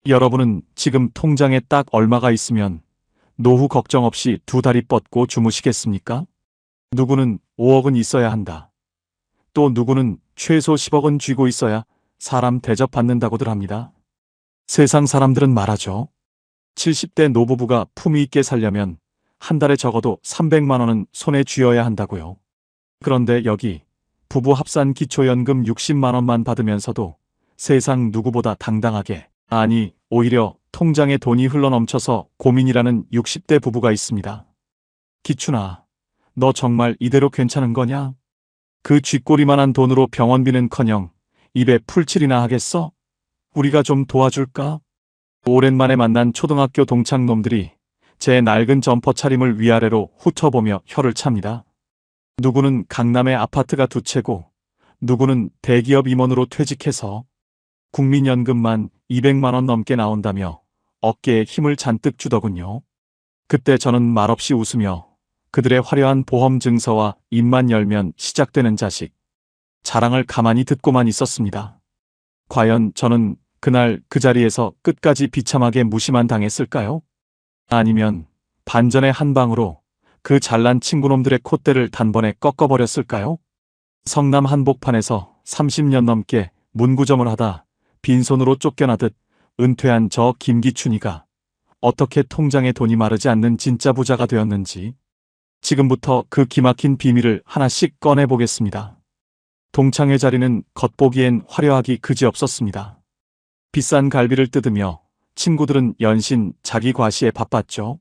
여러분은 지금 통장에 딱 얼마가 있으면 노후 걱정 없이 두 다리 뻗고 주무시겠습니까? 누구는 5억은 있어야 한다. 또 누구는 최소 10억은 쥐고 있어야 사람 대접받는다고들 합니다. 세상 사람들은 말하죠. 70대 노부부가 품위 있게 살려면 한 달에 적어도 300만 원은 손에 쥐어야 한다고요. 그런데 여기 부부 합산 기초연금 60만 원만 받으면서도 세상 누구보다 당당하게, 아니 오히려 통장에 돈이 흘러넘쳐서 고민이라는 60대 부부가 있습니다. 기춘아, 너 정말 이대로 괜찮은 거냐? 그 쥐꼬리만한 돈으로 병원비는커녕 입에 풀칠이나 하겠어? 우리가 좀 도와줄까? 오랜만에 만난 초등학교 동창놈들이 제 낡은 점퍼 차림을 위아래로 훑어보며 혀를 찹니다. 누구는 강남의 아파트가 두 채고 누구는 대기업 임원으로 퇴직해서 국민연금만 200만 원 넘게 나온다며 어깨에 힘을 잔뜩 주더군요. 그때 저는 말없이 웃으며 그들의 화려한 보험 증서와 입만 열면 시작되는 자식 자랑을 가만히 듣고만 있었습니다. 과연 저는 그날 그 자리에서 끝까지 비참하게 무시만 당했을까요? 아니면 반전의 한 방으로 그 잘난 친구놈들의 콧대를 단번에 꺾어버렸을까요? 성남 한복판에서 30년 넘게 문구점을 하다 빈손으로 쫓겨나듯 은퇴한 저 김기춘이가 어떻게 통장에 돈이 마르지 않는 진짜 부자가 되었는지 지금부터 그 기막힌 비밀을 하나씩 꺼내보겠습니다. 동창회 자리는 겉보기엔 화려하기 그지없었습니다. 비싼 갈비를 뜯으며 친구들은 연신 자기 과시에 바빴죠.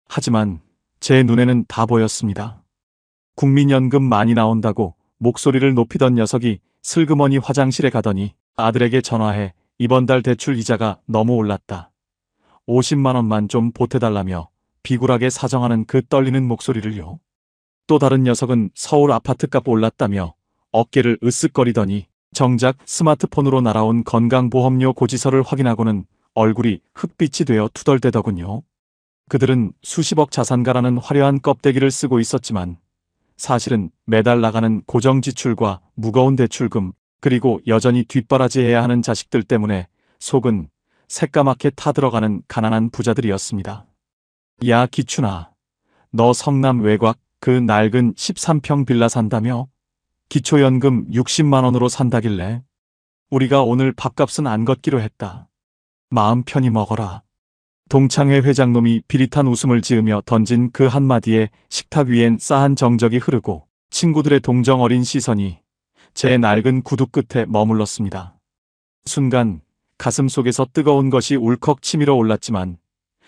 하지만 제 눈에는 다 보였습니다. 국민연금 많이 나온다고 목소리를 높이던 녀석이 슬그머니 화장실에 가더니 아들에게 전화해 이번 달 대출 이자가 너무 올랐다. 50만 원만 좀 보태달라며 비굴하게 사정하는 그 떨리는 목소리를요. 또 다른 녀석은 서울 아파트값 올랐다며 어깨를 으쓱거리더니 정작 스마트폰으로 날아온 건강보험료 고지서를 확인하고는 얼굴이 흑빛이 되어 투덜대더군요. 그들은 수십억 자산가라는 화려한 껍데기를 쓰고 있었지만 사실은 매달 나가는 고정지출과 무거운 대출금 그리고 여전히 뒷바라지해야 하는 자식들 때문에 속은 새까맣게 타들어가는 가난한 부자들이었습니다. 야 기춘아, 너 성남 외곽 그 낡은 13평 빌라 산다며? 기초연금 60만 원으로 산다길래 우리가 오늘 밥값은 안 걷기로 했다. 마음 편히 먹어라. 동창회 회장놈이 비릿한 웃음을 지으며 던진 그 한마디에 식탁 위엔 싸한 정적이 흐르고 친구들의 동정 어린 시선이 제 낡은 구두 끝에 머물렀습니다. 순간 가슴 속에서 뜨거운 것이 울컥 치밀어 올랐지만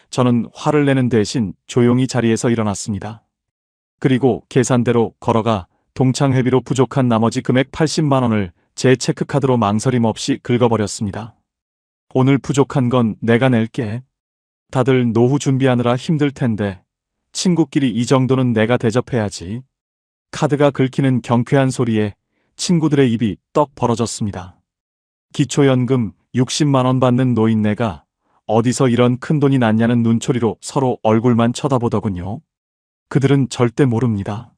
저는 화를 내는 대신 조용히 자리에서 일어났습니다. 그리고 계산대로 걸어가 동창회비로 부족한 나머지 금액 80만 원을 제 체크카드로 망설임 없이 긁어버렸습니다. 오늘 부족한 건 내가 낼게. 다들 노후 준비하느라 힘들 텐데 친구끼리 이 정도는 내가 대접해야지. 카드가 긁히는 경쾌한 소리에 친구들의 입이 떡 벌어졌습니다. 기초연금 60만 원 받는 노인네가 어디서 이런 큰돈이 났냐는 눈초리로 서로 얼굴만 쳐다보더군요. 그들은 절대 모릅니다.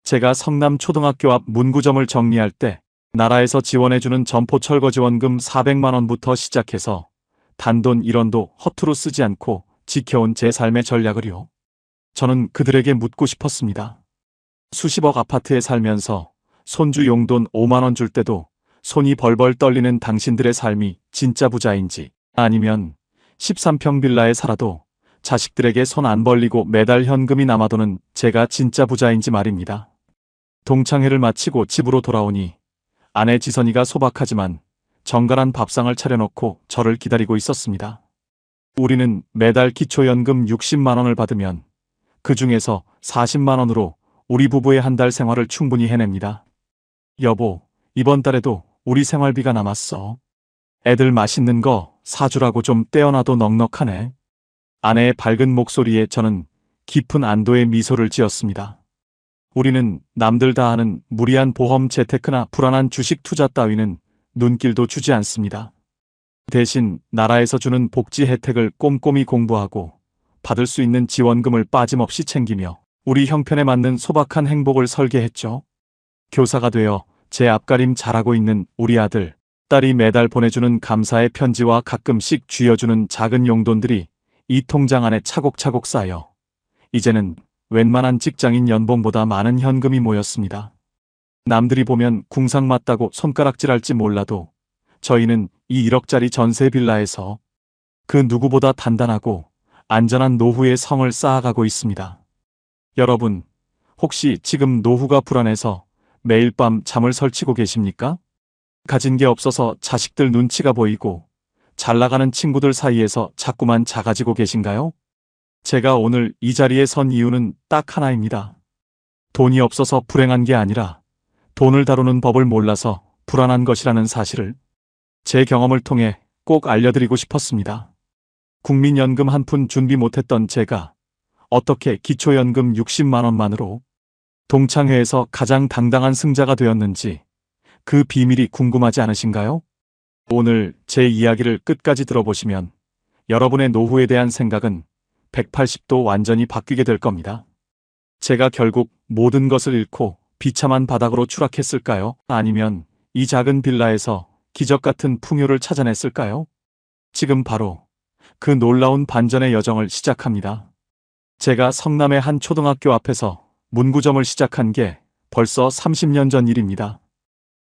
제가 성남 초등학교 앞 문구점을 정리할 때 나라에서 지원해주는 점포철거지원금 400만 원부터 시작해서 단돈 1원도 허투루 쓰지 않고 지켜온 제 삶의 전략을요. 저는 그들에게 묻고 싶었습니다. 수십억 아파트에 살면서 손주 용돈 5만 원 줄 때도 손이 벌벌 떨리는 당신들의 삶이 진짜 부자인지, 아니면 13평 빌라에 살아도 자식들에게 손 안 벌리고 매달 현금이 남아도는 제가 진짜 부자인지 말입니다. 동창회를 마치고 집으로 돌아오니 아내 지선이가 소박하지만 정갈한 밥상을 차려놓고 저를 기다리고 있었습니다. 우리는 매달 기초연금 60만 원을 받으면 그 중에서 40만 원으로 우리 부부의 한 달 생활을 충분히 해냅니다. 여보, 이번 달에도 우리 생활비가 남았어. 애들 맛있는 거 사주라고 좀 떼어놔도 넉넉하네. 아내의 밝은 목소리에 저는 깊은 안도의 미소를 지었습니다. 우리는 남들 다 하는 무리한 보험 재테크나 불안한 주식 투자 따위는 눈길도 주지 않습니다. 대신 나라에서 주는 복지 혜택을 꼼꼼히 공부하고 받을 수 있는 지원금을 빠짐없이 챙기며 우리 형편에 맞는 소박한 행복을 설계했죠. 교사가 되어 제 앞가림 잘하고 있는 우리 아들, 딸이 매달 보내주는 감사의 편지와 가끔씩 쥐어주는 작은 용돈들이 이 통장 안에 차곡차곡 쌓여 이제는 웬만한 직장인 연봉보다 많은 현금이 모였습니다. 남들이 보면 궁상맞다고 손가락질할지 몰라도 저희는 이 1억짜리 전세 빌라에서 그 누구보다 단단하고 안전한 노후의 성을 쌓아가고 있습니다. 여러분, 혹시 지금 노후가 불안해서 매일 밤 잠을 설치고 계십니까? 가진 게 없어서 자식들 눈치가 보이고 잘 나가는 친구들 사이에서 자꾸만 작아지고 계신가요? 제가 오늘 이 자리에 선 이유는 딱 하나입니다. 돈이 없어서 불행한 게 아니라 돈을 다루는 법을 몰라서 불안한 것이라는 사실을 제 경험을 통해 꼭 알려드리고 싶었습니다. 국민연금 한 푼 준비 못했던 제가 어떻게 기초연금 60만 원만으로 동창회에서 가장 당당한 승자가 되었는지 그 비밀이 궁금하지 않으신가요? 오늘 제 이야기를 끝까지 들어보시면 여러분의 노후에 대한 생각은 180도 완전히 바뀌게 될 겁니다. 제가 결국 모든 것을 잃고 비참한 바닥으로 추락했을까요? 아니면 이 작은 빌라에서 기적 같은 풍요를 찾아냈을까요? 지금 바로 그 놀라운 반전의 여정을 시작합니다. 제가 성남의 한 초등학교 앞에서 문구점을 시작한 게 벌써 30년 전 일입니다.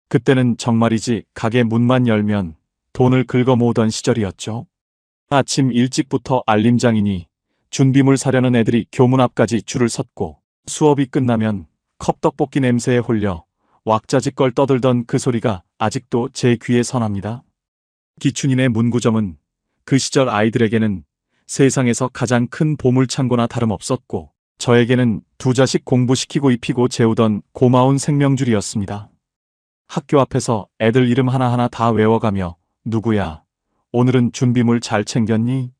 그때는 정말이지 가게 문만 열면 돈을 긁어 모으던 시절이었죠. 아침 일찍부터 알림장이니 준비물 사려는 애들이 교문 앞까지 줄을 섰고 수업이 끝나면 컵떡볶이 냄새에 홀려 왁자지껄 떠들던 그 소리가 아직도 제 귀에 선합니다. 기춘인의 문구점은 그 시절 아이들에게는 세상에서 가장 큰 보물창고나 다름없었고 저에게는 두 자식 공부시키고 입히고 재우던 고마운 생명줄이었습니다. 학교 앞에서 애들 이름 하나하나 다 외워가며 누구야, 오늘은 준비물 잘 챙겼니?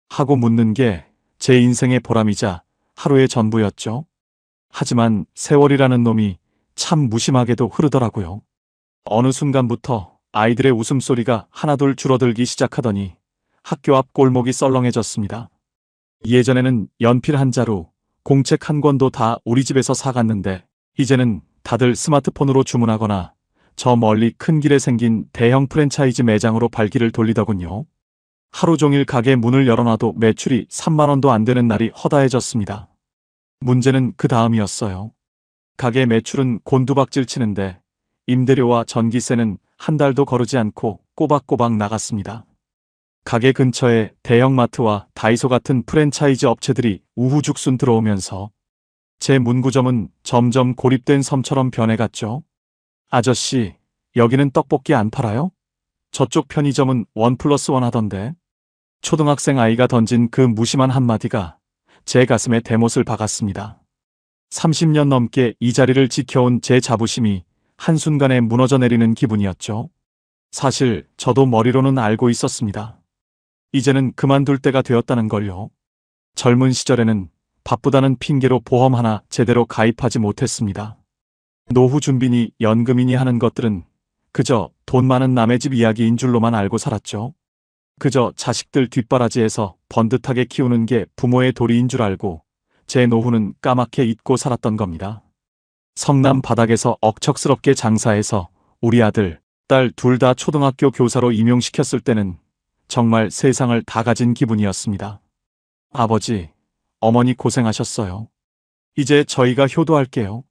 하고 묻는 게 제 인생의 보람이자 하루의 전부였죠. 하지만 세월이라는 놈이 참 무심하게도 흐르더라고요. 어느 순간부터 아이들의 웃음소리가 하나둘 줄어들기 시작하더니 학교 앞 골목이 썰렁해졌습니다. 예전에는 연필 한 자루, 공책 한 권도 다 우리 집에서 사갔는데 이제는 다들 스마트폰으로 주문하거나 저 멀리 큰 길에 생긴 대형 프랜차이즈 매장으로 발길을 돌리더군요. 하루 종일 가게 문을 열어놔도 매출이 3만 원도 안 되는 날이 허다해졌습니다. 문제는 그 다음이었어요. 가게 매출은 곤두박질 치는데 임대료와 전기세는 한 달도 거르지 않고 꼬박꼬박 나갔습니다. 가게 근처에 대형마트와 다이소 같은 프랜차이즈 업체들이 우후죽순 들어오면서 제 문구점은 점점 고립된 섬처럼 변해갔죠. 아저씨, 여기는 떡볶이 안 팔아요? 저쪽 편의점은 1+1 하던데. 초등학생 아이가 던진 그 무심한 한마디가 제 가슴에 대못을 박았습니다. 30년 넘게 이 자리를 지켜온 제 자부심이 한순간에 무너져 내리는 기분이었죠. 사실 저도 머리로는 알고 있었습니다. 이제는 그만둘 때가 되었다는 걸요. 젊은 시절에는 바쁘다는 핑계로 보험 하나 제대로 가입하지 못했습니다. 노후 준비니 연금이니 하는 것들은 그저 돈 많은 남의 집 이야기인 줄로만 알고 살았죠. 그저 자식들 뒷바라지에서 번듯하게 키우는 게 부모의 도리인 줄 알고 제 노후는 까맣게 잊고 살았던 겁니다. 성남 바닥에서 억척스럽게 장사해서 우리 아들, 딸 둘 다 초등학교 교사로 임용시켰을 때는 정말 세상을 다 가진 기분이었습니다. 아버지, 어머니 고생하셨어요. 이제 저희가 효도할게요.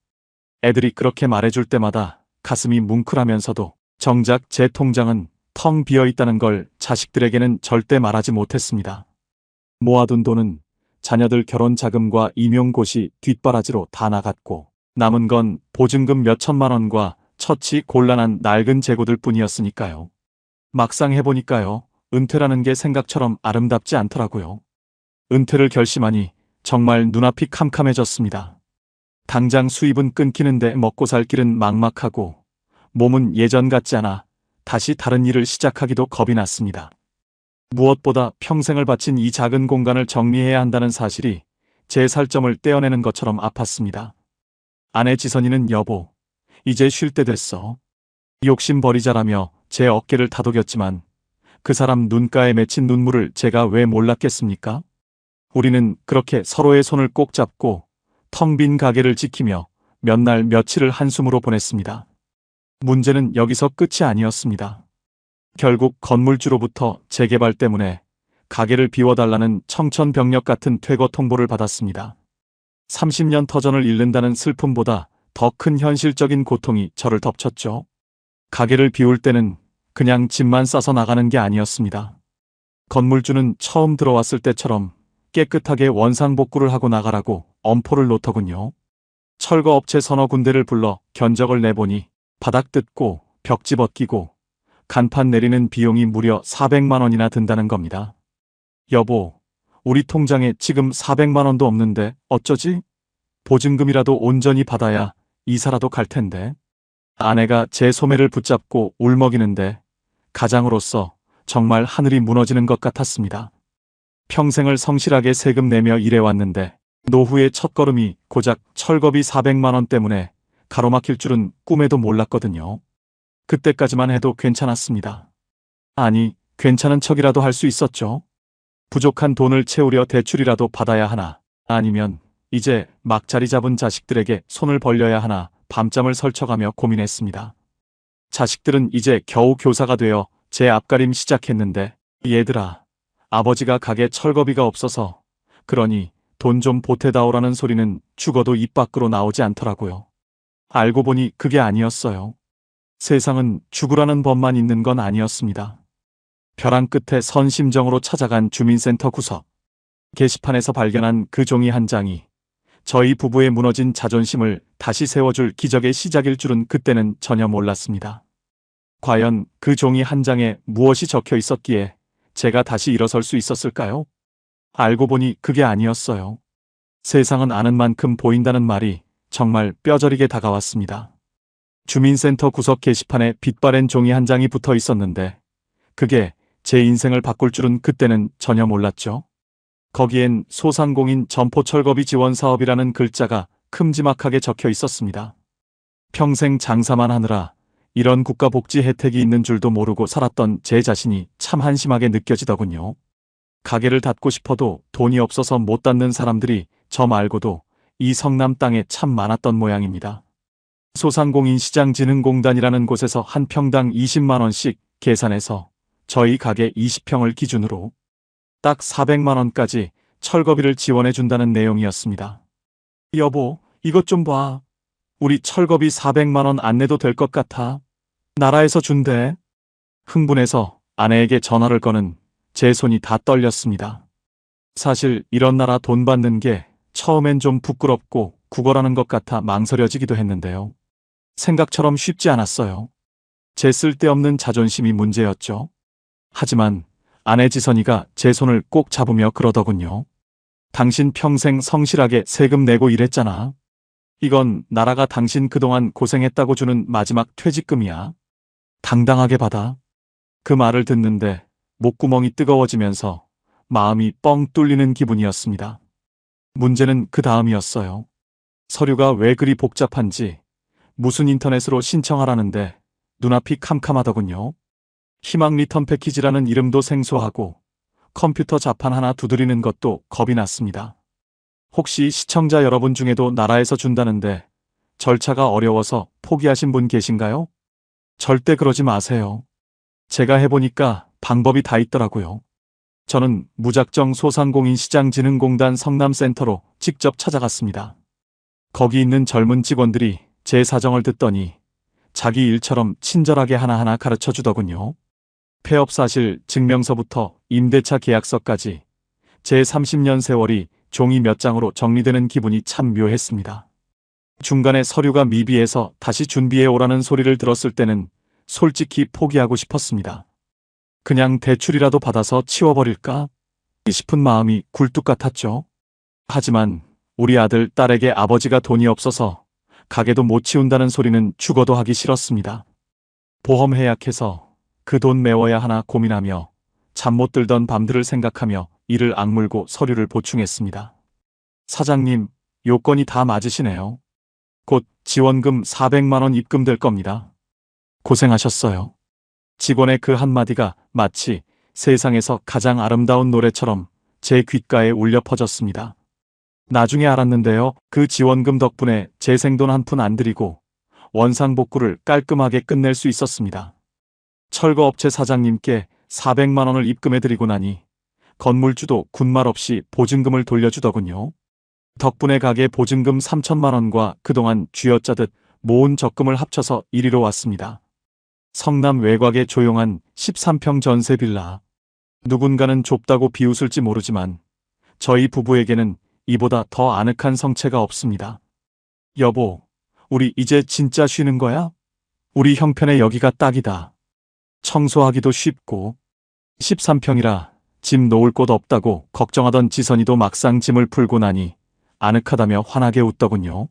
애들이 그렇게 말해줄 때마다 가슴이 뭉클하면서도 정작 제 통장은 텅 비어있다는 걸 자식들에게는 절대 말하지 못했습니다. 모아둔 돈은 자녀들 결혼 자금과 임용고시 뒷바라지로 다 나갔고 남은 건 보증금 몇 천만 원과 처치 곤란한 낡은 재고들 뿐이었으니까요. 막상 해보니까요. 은퇴라는 게 생각처럼 아름답지 않더라고요. 은퇴를 결심하니 정말 눈앞이 캄캄해졌습니다. 당장 수입은 끊기는데 먹고 살 길은 막막하고 몸은 예전 같지 않아 다시 다른 일을 시작하기도 겁이 났습니다. 무엇보다 평생을 바친 이 작은 공간을 정리해야 한다는 사실이 제 살점을 떼어내는 것처럼 아팠습니다. 아내 지선이는 여보, 이제 쉴 때 됐어. 욕심 버리자라며 제 어깨를 다독였지만 그 사람 눈가에 맺힌 눈물을 제가 왜 몰랐겠습니까? 우리는 그렇게 서로의 손을 꼭 잡고 텅 빈 가게를 지키며 몇 날 며칠을 한숨으로 보냈습니다. 문제는 여기서 끝이 아니었습니다. 결국 건물주로부터 재개발 때문에 가게를 비워달라는 청천벽력 같은 퇴거 통보를 받았습니다. 30년 터전을 잃는다는 슬픔보다 더 큰 현실적인 고통이 저를 덮쳤죠. 가게를 비울 때는 그냥 짐만 싸서 나가는 게 아니었습니다. 건물주는 처음 들어왔을 때처럼 깨끗하게 원상복구를 하고 나가라고 엄포를 놓더군요. 철거업체 서너 군데를 불러 견적을 내보니 바닥 뜯고 벽지 벗기고 간판 내리는 비용이 무려 400만 원이나 든다는 겁니다. 여보, 우리 통장에 지금 400만 원도 없는데 어쩌지? 보증금이라도 온전히 받아야 이사라도 갈 텐데. 아내가 제 소매를 붙잡고 울먹이는데 가장으로서 정말 하늘이 무너지는 것 같았습니다. 평생을 성실하게 세금 내며 일해왔는데 노후의 첫걸음이 고작 철거비 400만 원 때문에 가로막힐 줄은 꿈에도 몰랐거든요. 그때까지만 해도 괜찮았습니다. 아니, 괜찮은 척이라도 할 수 있었죠. 부족한 돈을 채우려 대출이라도 받아야 하나, 아니면 이제 막 자리 잡은 자식들에게 손을 벌려야 하나 밤잠을 설쳐가며 고민했습니다. 자식들은 이제 겨우 교사가 되어 제 앞가림 시작했는데, 얘들아, 아버지가 가게 철거비가 없어서 그러니 돈 좀 보태다오라는 소리는 죽어도 입 밖으로 나오지 않더라고요. 알고 보니 그게 아니었어요. 세상은 죽으라는 법만 있는 건 아니었습니다. 벼랑 끝에 선 심정으로 찾아간 주민센터 구석. 게시판에서 발견한 그 종이 한 장이 저희 부부의 무너진 자존심을 다시 세워줄 기적의 시작일 줄은 그때는 전혀 몰랐습니다. 과연 그 종이 한 장에 무엇이 적혀 있었기에 제가 다시 일어설 수 있었을까요? 알고 보니 그게 아니었어요. 세상은 아는 만큼 보인다는 말이 정말 뼈저리게 다가왔습니다. 주민센터 구석 게시판에 빛바랜 종이 한 장이 붙어 있었는데 그게 제 인생을 바꿀 줄은 그때는 전혀 몰랐죠. 거기엔 소상공인 점포철거비 지원 사업이라는 글자가 큼지막하게 적혀 있었습니다. 평생 장사만 하느라 이런 국가복지 혜택이 있는 줄도 모르고 살았던 제 자신이 참 한심하게 느껴지더군요. 가게를 닫고 싶어도 돈이 없어서 못 닫는 사람들이 저 말고도 이 성남 땅에 참 많았던 모양입니다. 소상공인시장진흥공단이라는 곳에서 한 평당 20만 원씩 계산해서 저희 가게 20평을 기준으로 딱 400만 원까지 철거비를 지원해 준다는 내용이었습니다. 여보, 이것 좀 봐. 우리 철거비 400만 원 안 내도 될 것 같아. 나라에서 준대. 흥분해서 아내에게 전화를 거는 제 손이 다 떨렸습니다. 사실 이런 나라 돈 받는 게 처음엔 좀 부끄럽고 구걸하는 것 같아 망설여지기도 했는데요. 생각처럼 쉽지 않았어요. 제 쓸데없는 자존심이 문제였죠. 하지만 아내 지선이가 제 손을 꼭 잡으며 그러더군요. 당신 평생 성실하게 세금 내고 일했잖아. 이건 나라가 당신 그동안 고생했다고 주는 마지막 퇴직금이야. 당당하게 받아. 그 말을 듣는데 목구멍이 뜨거워지면서 마음이 뻥 뚫리는 기분이었습니다. 문제는 그 다음이었어요. 서류가 왜 그리 복잡한지 무슨 인터넷으로 신청하라는데 눈앞이 캄캄하더군요. 희망 리턴 패키지라는 이름도 생소하고 컴퓨터 자판 하나 두드리는 것도 겁이 났습니다. 혹시 시청자 여러분 중에도 나라에서 준다는데 절차가 어려워서 포기하신 분 계신가요? 절대 그러지 마세요. 제가 해보니까 방법이 다 있더라고요. 저는 무작정 소상공인시장진흥공단 성남센터로 직접 찾아갔습니다. 거기 있는 젊은 직원들이 제 사정을 듣더니 자기 일처럼 친절하게 하나하나 가르쳐 주더군요. 폐업사실 증명서부터 임대차 계약서까지 제 30년 세월이 종이 몇 장으로 정리되는 기분이 참 묘했습니다. 중간에 서류가 미비해서 다시 준비해 오라는 소리를 들었을 때는 솔직히 포기하고 싶었습니다. 그냥 대출이라도 받아서 치워버릴까 싶은 마음이 굴뚝 같았죠. 하지만 우리 아들, 딸에게 아버지가 돈이 없어서 가게도 못 치운다는 소리는 죽어도 하기 싫었습니다. 보험 해약해서 그 돈 메워야 하나 고민하며 잠 못 들던 밤들을 생각하며 이를 악물고 서류를 보충했습니다. 사장님, 요건이 다 맞으시네요. 곧 지원금 400만 원 입금될 겁니다. 고생하셨어요. 직원의 그 한마디가 마치 세상에서 가장 아름다운 노래처럼 제 귓가에 울려 퍼졌습니다. 나중에 알았는데요. 그 지원금 덕분에 제 생돈 한 푼 안 들이고 원상복구를 깔끔하게 끝낼 수 있었습니다. 철거업체 사장님께 400만 원을 입금해드리고 나니 건물주도 군말 없이 보증금을 돌려주더군요. 덕분에 가게 보증금 3천만 원과 그동안 쥐어짜듯 모은 적금을 합쳐서 이리로 왔습니다. 성남 외곽의 조용한 13평 전세 빌라. 누군가는 좁다고 비웃을지 모르지만 저희 부부에게는 이보다 더 아늑한 성채가 없습니다. 여보, 우리 이제 진짜 쉬는 거야? 우리 형편에 여기가 딱이다. 청소하기도 쉽고 13평이라 짐 놓을 곳 없다고 걱정하던 지선이도 막상 짐을 풀고 나니 아늑하다며 환하게 웃더군요.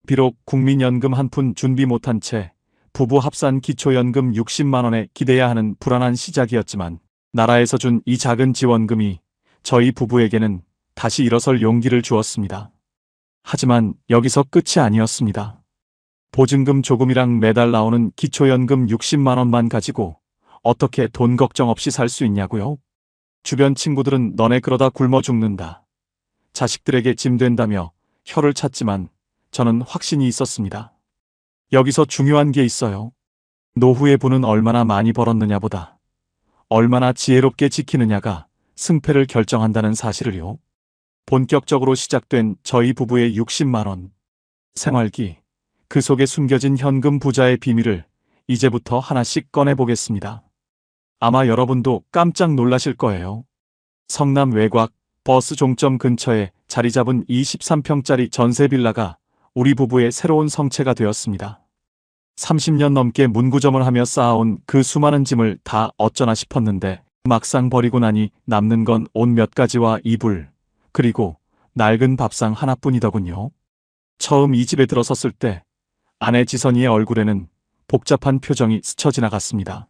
비록 국민연금 한 푼 준비 못한 채 부부 합산 기초연금 60만 원에 기대야 하는 불안한 시작이었지만 나라에서 준 이 작은 지원금이 저희 부부에게는 다시 일어설 용기를 주었습니다. 하지만 여기서 끝이 아니었습니다. 보증금 조금이랑 매달 나오는 기초연금 60만 원만 가지고 어떻게 돈 걱정 없이 살 수 있냐고요? 주변 친구들은 너네 그러다 굶어 죽는다. 자식들에게 짐 된다며 혀를 찼지만 저는 확신이 있었습니다. 여기서 중요한 게 있어요. 노후의 부는 얼마나 많이 벌었느냐보다 얼마나 지혜롭게 지키느냐가 승패를 결정한다는 사실을요. 본격적으로 시작된 저희 부부의 60만 원. 생활기, 그 속에 숨겨진 현금 부자의 비밀을 이제부터 하나씩 꺼내보겠습니다. 아마 여러분도 깜짝 놀라실 거예요. 성남 외곽 버스 종점 근처에 자리 잡은 23평짜리 전세 빌라가 우리 부부의 새로운 성채가 되었습니다. 30년 넘게 문구점을 하며 쌓아온 그 수많은 짐을 다 어쩌나 싶었는데 막상 버리고 나니 남는 건 옷 몇 가지와 이불, 그리고 낡은 밥상 하나뿐이더군요. 처음 이 집에 들어섰을 때 아내 지선이의 얼굴에는 복잡한 표정이 스쳐 지나갔습니다.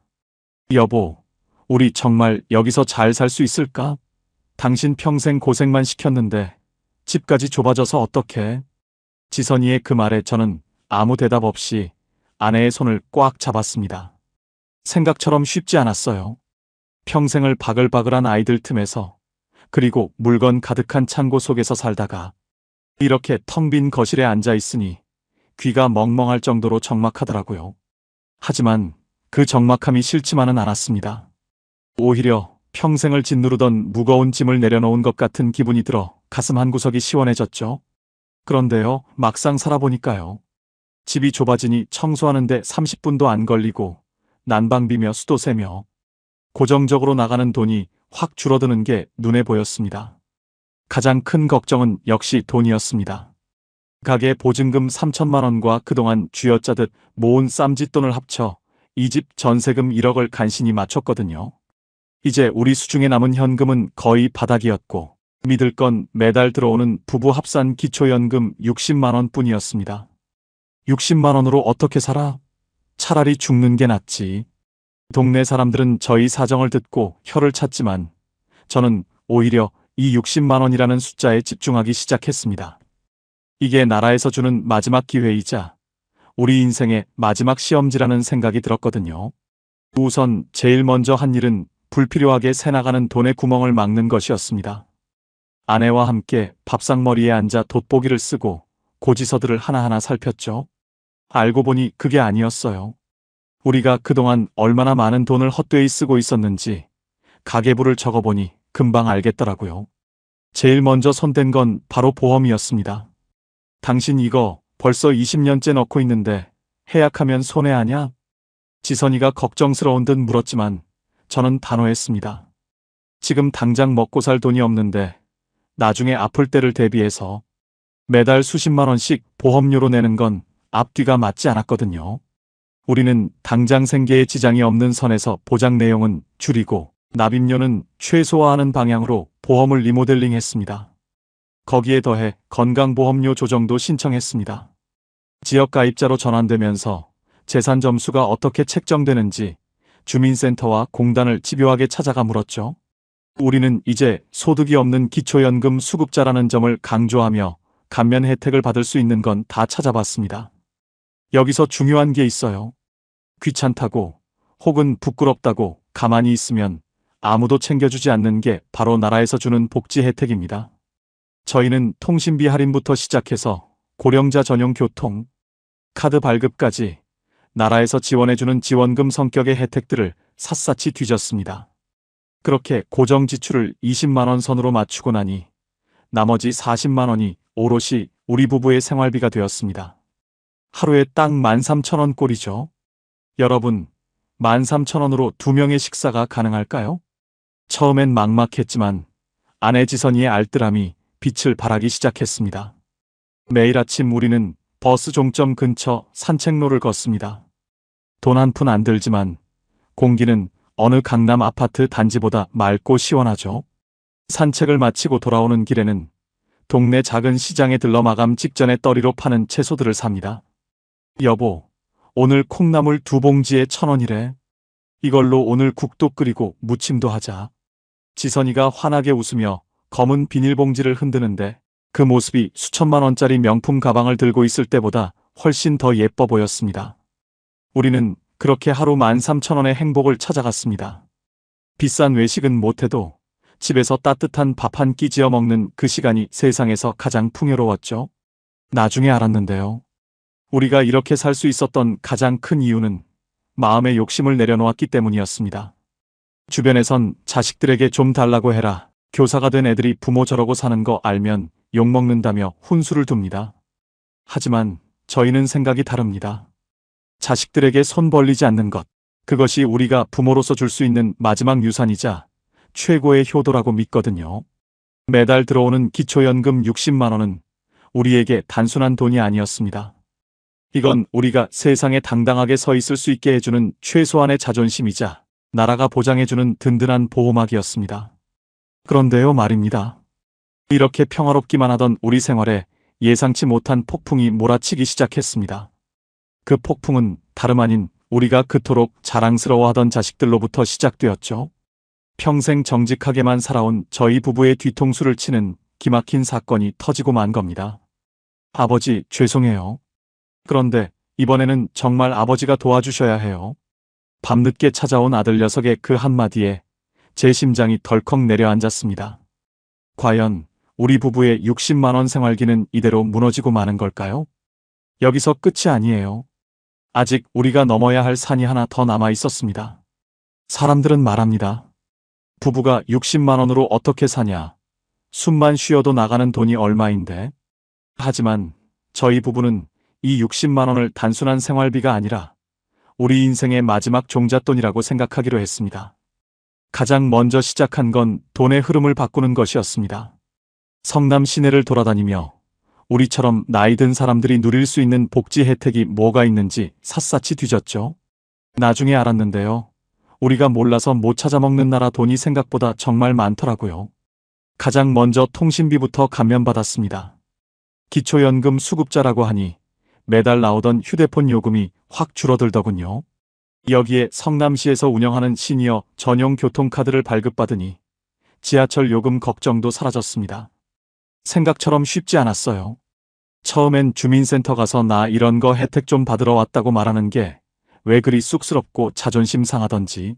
여보, 우리 정말 여기서 잘 살 수 있을까? 당신 평생 고생만 시켰는데 집까지 좁아져서 어떡해? 지선이의 그 말에 저는 아무 대답 없이 아내의 손을 꽉 잡았습니다. 생각처럼 쉽지 않았어요. 평생을 바글바글한 아이들 틈에서, 그리고 물건 가득한 창고 속에서 살다가 이렇게 텅 빈 거실에 앉아 있으니 귀가 멍멍할 정도로 적막하더라고요. 하지만 그 적막함이 싫지만은 않았습니다. 오히려 평생을 짓누르던 무거운 짐을 내려놓은 것 같은 기분이 들어 가슴 한구석이 시원해졌죠. 그런데요, 막상 살아보니까요. 집이 좁아지니 청소하는데 30분도 안 걸리고 난방비며 수도세며 고정적으로 나가는 돈이 확 줄어드는 게 눈에 보였습니다. 가장 큰 걱정은 역시 돈이었습니다. 가게 보증금 3천만 원과 그동안 쥐어짜듯 모은 쌈짓돈을 합쳐 이 집 전세금 1억을 간신히 맞췄거든요. 이제 우리 수중에 남은 현금은 거의 바닥이었고 믿을 건 매달 들어오는 부부 합산 기초연금 60만 원 뿐이었습니다. 60만 원으로 어떻게 살아? 차라리 죽는 게 낫지. 동네 사람들은 저희 사정을 듣고 혀를 찼지만 저는 오히려 이 60만 원이라는 숫자에 집중하기 시작했습니다. 이게 나라에서 주는 마지막 기회이자 우리 인생의 마지막 시험지라는 생각이 들었거든요. 우선 제일 먼저 한 일은 불필요하게 새나가는 돈의 구멍을 막는 것이었습니다. 아내와 함께 밥상머리에 앉아 돋보기를 쓰고 고지서들을 하나하나 살폈죠. 알고 보니 그게 아니었어요. 우리가 그동안 얼마나 많은 돈을 헛되이 쓰고 있었는지 가계부를 적어보니 금방 알겠더라고요. 제일 먼저 손댄 건 바로 보험이었습니다. 당신 이거 벌써 20년째 넣고 있는데 해약하면 손해아냐? 지선이가 걱정스러운 듯 물었지만 저는 단호했습니다. 지금 당장 먹고 살 돈이 없는데 나중에 아플 때를 대비해서 매달 수십만 원씩 보험료로 내는 건 앞뒤가 맞지 않았거든요. 우리는 당장 생계에 지장이 없는 선에서 보장 내용은 줄이고 납입료는 최소화하는 방향으로 보험을 리모델링했습니다. 거기에 더해 건강보험료 조정도 신청했습니다. 지역가입자로 전환되면서 재산 점수가 어떻게 책정되는지 주민센터와 공단을 집요하게 찾아가 물었죠. 우리는 이제 소득이 없는 기초연금 수급자라는 점을 강조하며 감면 혜택을 받을 수 있는 건 다 찾아봤습니다. 여기서 중요한 게 있어요. 귀찮다고 혹은 부끄럽다고 가만히 있으면 아무도 챙겨주지 않는 게 바로 나라에서 주는 복지 혜택입니다. 저희는 통신비 할인부터 시작해서 고령자 전용 교통, 카드 발급까지 나라에서 지원해주는 지원금 성격의 혜택들을 샅샅이 뒤졌습니다. 그렇게 고정 지출을 20만 원 선으로 맞추고 나니 나머지 40만 원이 오롯이 우리 부부의 생활비가 되었습니다. 하루에 딱 13,000원 꼴이죠. 여러분, 13,000원으로 2명의 식사가 가능할까요? 처음엔 막막했지만 아내 지선이의 알뜰함이 빛을 발하기 시작했습니다. 매일 아침 우리는 버스 종점 근처 산책로를 걷습니다. 돈 한 푼 안 들지만 공기는 어느 강남 아파트 단지보다 맑고 시원하죠. 산책을 마치고 돌아오는 길에는 동네 작은 시장에 들러 마감 직전에 떨이로 파는 채소들을 삽니다. 여보, 오늘 콩나물 2봉지에 1,000원이래. 이걸로 오늘 국도 끓이고 무침도 하자. 지선이가 환하게 웃으며 검은 비닐봉지를 흔드는데 그 모습이 수천만 원짜리 명품 가방을 들고 있을 때보다 훨씬 더 예뻐 보였습니다. 우리는 그렇게 하루 13,000원의 행복을 찾아갔습니다. 비싼 외식은 못해도 집에서 따뜻한 밥 한 끼 지어 먹는 그 시간이 세상에서 가장 풍요로웠죠. 나중에 알았는데요. 우리가 이렇게 살 수 있었던 가장 큰 이유는 마음의 욕심을 내려놓았기 때문이었습니다. 주변에선 자식들에게 좀 달라고 해라. 교사가 된 애들이 부모 저러고 사는 거 알면 욕먹는다며 훈수를 둡니다. 하지만 저희는 생각이 다릅니다. 자식들에게 손 벌리지 않는 것, 그것이 우리가 부모로서 줄 수 있는 마지막 유산이자 최고의 효도라고 믿거든요. 매달 들어오는 기초연금 60만 원은 우리에게 단순한 돈이 아니었습니다. 이건 우리가 세상에 당당하게 서 있을 수 있게 해주는 최소한의 자존심이자 나라가 보장해주는 든든한 보호막이었습니다. 그런데요 말입니다. 이렇게 평화롭기만 하던 우리 생활에 예상치 못한 폭풍이 몰아치기 시작했습니다. 그 폭풍은 다름 아닌 우리가 그토록 자랑스러워하던 자식들로부터 시작되었죠. 평생 정직하게만 살아온 저희 부부의 뒤통수를 치는 기막힌 사건이 터지고 만 겁니다. 아버지, 죄송해요. 그런데 이번에는 정말 아버지가 도와주셔야 해요. 밤늦게 찾아온 아들 녀석의 그 한마디에 제 심장이 덜컥 내려앉았습니다. 과연 우리 부부의 60만 원 생활기는 이대로 무너지고 마는 걸까요? 여기서 끝이 아니에요. 아직 우리가 넘어야 할 산이 하나 더 남아 있었습니다. 사람들은 말합니다. 부부가 60만 원으로 어떻게 사냐. 숨만 쉬어도 나가는 돈이 얼마인데. 하지만 저희 부부는 이 60만 원을 단순한 생활비가 아니라 우리 인생의 마지막 종잣돈이라고 생각하기로 했습니다. 가장 먼저 시작한 건 돈의 흐름을 바꾸는 것이었습니다. 성남 시내를 돌아다니며 우리처럼 나이 든 사람들이 누릴 수 있는 복지 혜택이 뭐가 있는지 샅샅이 뒤졌죠. 나중에 알았는데요. 우리가 몰라서 못 찾아먹는 나라 돈이 생각보다 정말 많더라고요. 가장 먼저 통신비부터 감면받았습니다. 기초연금 수급자라고 하니 매달 나오던 휴대폰 요금이 확 줄어들더군요. 여기에 성남시에서 운영하는 시니어 전용 교통카드를 발급받으니 지하철 요금 걱정도 사라졌습니다. 생각처럼 쉽지 않았어요. 처음엔 주민센터 가서 나 이런 거 혜택 좀 받으러 왔다고 말하는 게 왜 그리 쑥스럽고 자존심 상하던지.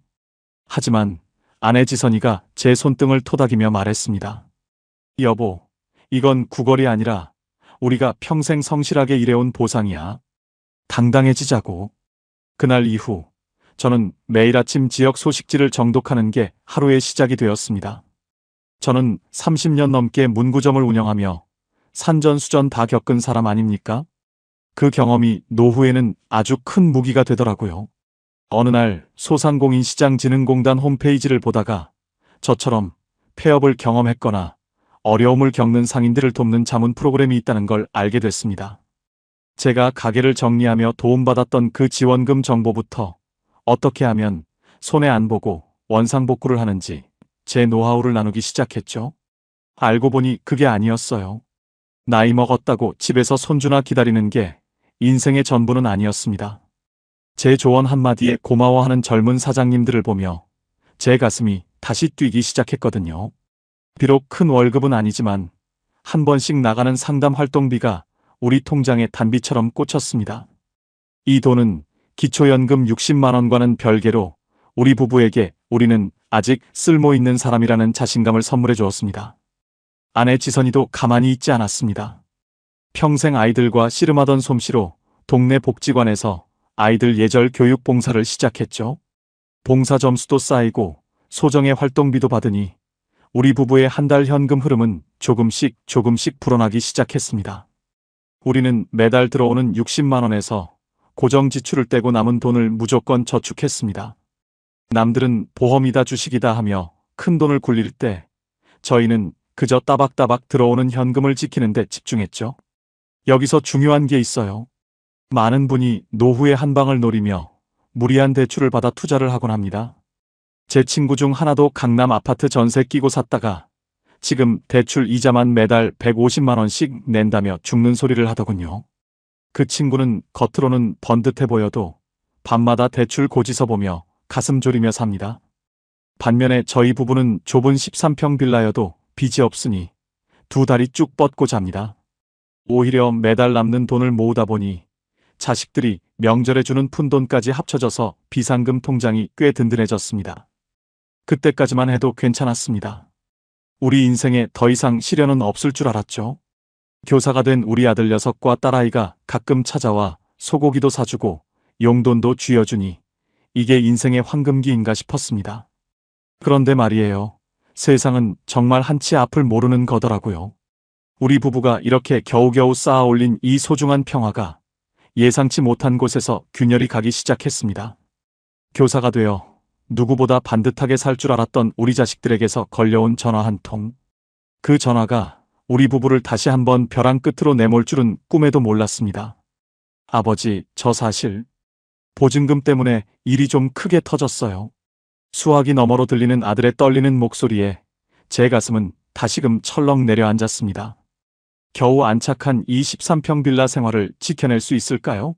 하지만 아내 지선이가 제 손등을 토닥이며 말했습니다. 여보, 이건 구걸이 아니라 우리가 평생 성실하게 일해온 보상이야. 당당해지자고. 그날 이후 저는 매일 아침 지역 소식지를 정독하는 게 하루의 시작이 되었습니다. 저는 30년 넘게 문구점을 운영하며 산전수전 다 겪은 사람 아닙니까? 그 경험이 노후에는 아주 큰 무기가 되더라고요. 어느 날 소상공인시장진흥공단 홈페이지를 보다가 저처럼 폐업을 경험했거나 어려움을 겪는 상인들을 돕는 자문 프로그램이 있다는 걸 알게 됐습니다. 제가 가게를 정리하며 도움받았던 그 지원금 정보부터 어떻게 하면 손해 안 보고 원상복구를 하는지 제 노하우를 나누기 시작했죠. 알고 보니 그게 아니었어요. 나이 먹었다고 집에서 손주나 기다리는 게 인생의 전부는 아니었습니다. 제 조언 한마디에 고마워하는 젊은 사장님들을 보며 제 가슴이 다시 뛰기 시작했거든요. 비록 큰 월급은 아니지만 한 번씩 나가는 상담 활동비가 우리 통장에 단비처럼 꽂혔습니다. 이 돈은 기초연금 60만 원과는 별개로 우리 부부에게 우리는 아직 쓸모 있는 사람이라는 자신감을 선물해 주었습니다. 아내 지선이도 가만히 있지 않았습니다. 평생 아이들과 씨름하던 솜씨로 동네 복지관에서 아이들 예절 교육 봉사를 시작했죠. 봉사 점수도 쌓이고 소정의 활동비도 받으니 우리 부부의 한 달 현금 흐름은 조금씩 불어나기 시작했습니다. 우리는 매달 들어오는 60만 원에서 고정 지출을 떼고 남은 돈을 무조건 저축했습니다. 남들은 보험이다 주식이다 하며 큰 돈을 굴릴 때 저희는 그저 따박따박 들어오는 현금을 지키는 데 집중했죠. 여기서 중요한 게 있어요. 많은 분이 노후의 한방을 노리며 무리한 대출을 받아 투자를 하곤 합니다. 제 친구 중 하나도 강남 아파트 전세 끼고 샀다가 지금 대출 이자만 매달 150만 원씩 낸다며 죽는 소리를 하더군요. 그 친구는 겉으로는 번듯해 보여도 밤마다 대출 고지서 보며 가슴 졸이며 삽니다. 반면에 저희 부부는 좁은 13평 빌라여도 빚이 없으니 두 다리 쭉 뻗고 잡니다. 오히려 매달 남는 돈을 모으다 보니 자식들이 명절에 주는 푼돈까지 합쳐져서 비상금 통장이 꽤 든든해졌습니다. 그때까지만 해도 괜찮았습니다. 우리 인생에 더 이상 시련은 없을 줄 알았죠. 교사가 된 우리 아들 녀석과 딸아이가 가끔 찾아와 소고기도 사주고 용돈도 쥐어주니 이게 인생의 황금기인가 싶었습니다. 그런데 말이에요. 세상은 정말 한치 앞을 모르는 거더라고요. 우리 부부가 이렇게 겨우겨우 쌓아 올린 이 소중한 평화가 예상치 못한 곳에서 균열이 가기 시작했습니다. 교사가 되어 누구보다 반듯하게 살 줄 알았던 우리 자식들에게서 걸려온 전화 한 통. 그 전화가 우리 부부를 다시 한번 벼랑 끝으로 내몰 줄은 꿈에도 몰랐습니다. 아버지, 저 사실 보증금 때문에 일이 좀 크게 터졌어요. 수화기 너머로 들리는 아들의 떨리는 목소리에 제 가슴은 다시금 철렁 내려앉았습니다. 겨우 안착한 이 13평 빌라 생활을 지켜낼 수 있을까요?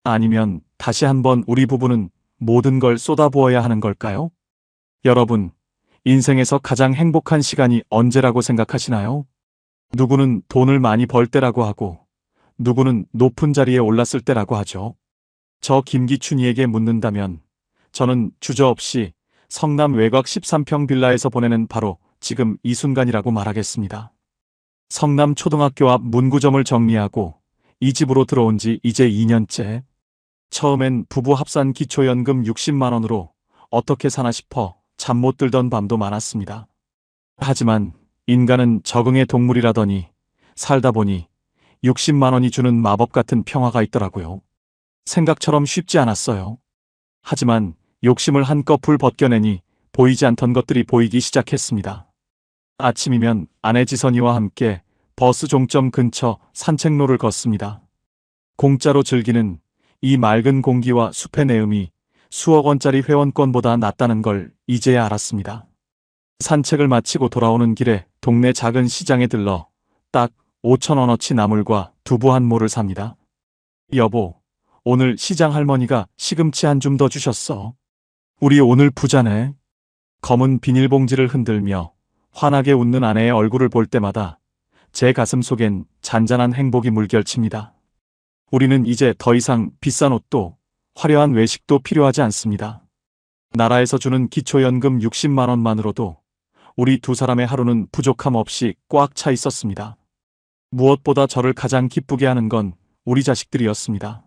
아니면 다시 한번 우리 부부는 모든 걸 쏟아부어야 하는 걸까요? 여러분, 인생에서 가장 행복한 시간이 언제라고 생각하시나요? 누구는 돈을 많이 벌 때라고 하고 누구는 높은 자리에 올랐을 때라고 하죠. 저 김기춘이에게 묻는다면 저는 주저없이 성남 외곽 13평 빌라에서 보내는 바로 지금 이 순간이라고 말하겠습니다. 성남 초등학교 앞 문구점을 정리하고 이 집으로 들어온 지 이제 2년째. 처음엔 부부 합산 기초연금 60만 원으로 어떻게 사나 싶어 잠 못 들던 밤도 많았습니다. 하지만 인간은 적응의 동물이라더니 살다 보니 60만 원이 주는 마법 같은 평화가 있더라고요. 생각처럼 쉽지 않았어요. 하지만 욕심을 한꺼풀 벗겨내니 보이지 않던 것들이 보이기 시작했습니다. 아침이면 아내 지선이와 함께 버스 종점 근처 산책로를 걷습니다. 공짜로 즐기는 이 맑은 공기와 숲의 내음이 수억 원짜리 회원권보다 낫다는 걸 이제야 알았습니다. 산책을 마치고 돌아오는 길에 동네 작은 시장에 들러 딱 5,000원어치 나물과 두부 한 모를 삽니다. 여보, 오늘 시장 할머니가 시금치 한 줌 더 주셨어. 우리 오늘 부자네. 검은 비닐봉지를 흔들며 환하게 웃는 아내의 얼굴을 볼 때마다 제 가슴 속엔 잔잔한 행복이 물결칩니다. 우리는 이제 더 이상 비싼 옷도 화려한 외식도 필요하지 않습니다. 나라에서 주는 기초연금 60만 원만으로도 우리 두 사람의 하루는 부족함 없이 꽉 차 있었습니다. 무엇보다 저를 가장 기쁘게 하는 건 우리 자식들이었습니다.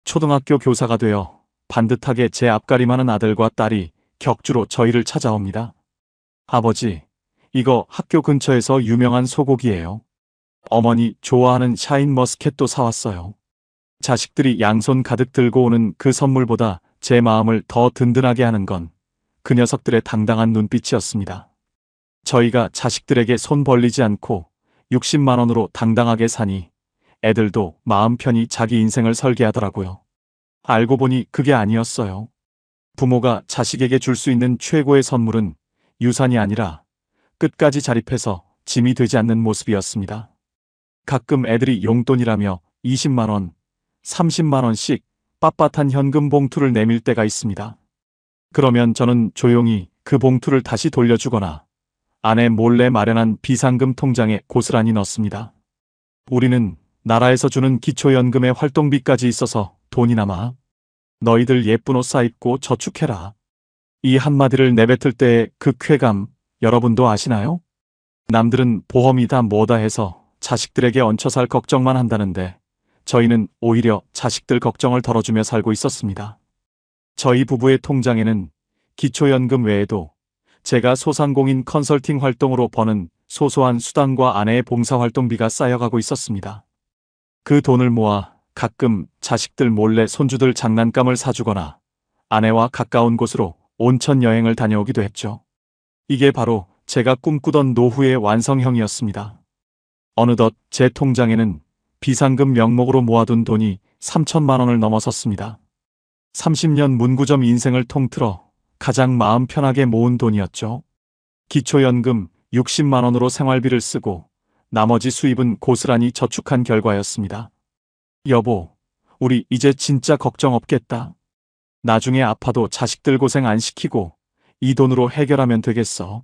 초등학교 교사가 되어 반듯하게 제 앞가림하는 아들과 딸이 격주로 저희를 찾아옵니다. 아버지, 이거 학교 근처에서 유명한 소고기예요. 어머니 좋아하는 샤인머스켓도 사왔어요. 자식들이 양손 가득 들고 오는 그 선물보다 제 마음을 더 든든하게 하는 건 그 녀석들의 당당한 눈빛이었습니다. 저희가 자식들에게 손 벌리지 않고 60만 원으로 당당하게 사니 애들도 마음 편히 자기 인생을 설계하더라고요. 알고 보니 그게 아니었어요. 부모가 자식에게 줄 수 있는 최고의 선물은 유산이 아니라 끝까지 자립해서 짐이 되지 않는 모습이었습니다. 가끔 애들이 용돈이라며 20만 원, 30만 원씩 빳빳한 현금 봉투를 내밀 때가 있습니다. 그러면 저는 조용히 그 봉투를 다시 돌려주거나 아내 몰래 마련한 비상금 통장에 고스란히 넣습니다. 우리는 나라에서 주는 기초연금의 활동비까지 있어서 돈이 남아. 너희들 예쁜 옷 사입고 저축해라. 이 한마디를 내뱉을 때의 그 쾌감, 여러분도 아시나요? 남들은 보험이다 뭐다 해서 자식들에게 얹혀 살 걱정만 한다는데 저희는 오히려 자식들 걱정을 덜어주며 살고 있었습니다. 저희 부부의 통장에는 기초연금 외에도 제가 소상공인 컨설팅 활동으로 버는 소소한 수당과 아내의 봉사활동비가 쌓여가고 있었습니다. 그 돈을 모아 가끔 자식들 몰래 손주들 장난감을 사주거나 아내와 가까운 곳으로 온천 여행을 다녀오기도 했죠. 이게 바로 제가 꿈꾸던 노후의 완성형이었습니다. 어느덧 제 통장에는 비상금 명목으로 모아둔 돈이 3천만 원을 넘어섰습니다. 30년 문구점 인생을 통틀어 가장 마음 편하게 모은 돈이었죠. 기초연금 60만 원으로 생활비를 쓰고 나머지 수입은 고스란히 저축한 결과였습니다. 여보, 우리 이제 진짜 걱정 없겠다. 나중에 아파도 자식들 고생 안 시키고 이 돈으로 해결하면 되겠어.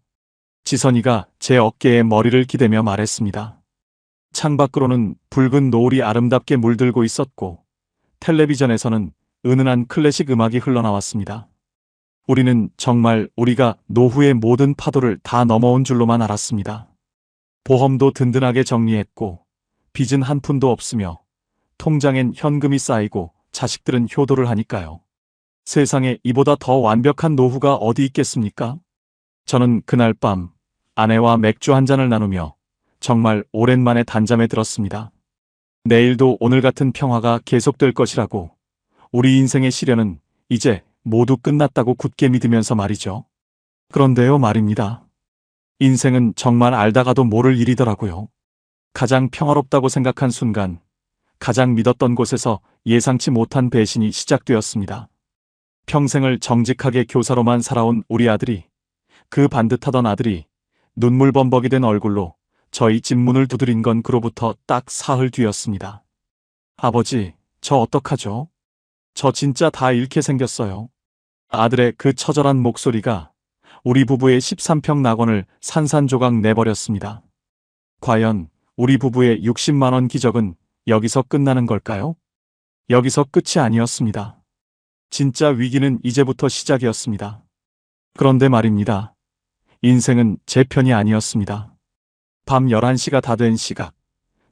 지선이가 제 어깨에 머리를 기대며 말했습니다. 창밖으로는 붉은 노을이 아름답게 물들고 있었고 텔레비전에서는 은은한 클래식 음악이 흘러나왔습니다. 우리는 정말 우리가 노후의 모든 파도를 다 넘어온 줄로만 알았습니다. 보험도 든든하게 정리했고 빚은 한 푼도 없으며 통장엔 현금이 쌓이고 자식들은 효도를 하니까요. 세상에 이보다 더 완벽한 노후가 어디 있겠습니까? 저는 그날 밤 아내와 맥주 한 잔을 나누며 정말 오랜만에 단잠에 들었습니다. 내일도 오늘 같은 평화가 계속될 것이라고, 우리 인생의 시련은 이제 모두 끝났다고 굳게 믿으면서 말이죠. 그런데요 말입니다. 인생은 정말 알다가도 모를 일이더라고요. 가장 평화롭다고 생각한 순간, 가장 믿었던 곳에서 예상치 못한 배신이 시작되었습니다. 평생을 정직하게 교사로만 살아온 우리 아들이, 그 반듯하던 아들이 눈물 범벅이 된 얼굴로 저희 집 문을 두드린 건 그로부터 딱 사흘 뒤였습니다. 아버지, 저 어떡하죠? 저 진짜 다 잃게 생겼어요. 아들의 그 처절한 목소리가 우리 부부의 13평 낙원을 산산조각 내버렸습니다. 과연 우리 부부의 60만 원 기적은 여기서 끝나는 걸까요? 여기서 끝이 아니었습니다. 진짜 위기는 이제부터 시작이었습니다. 그런데 말입니다. 인생은 제 편이 아니었습니다. 밤 11시가 다 된 시각,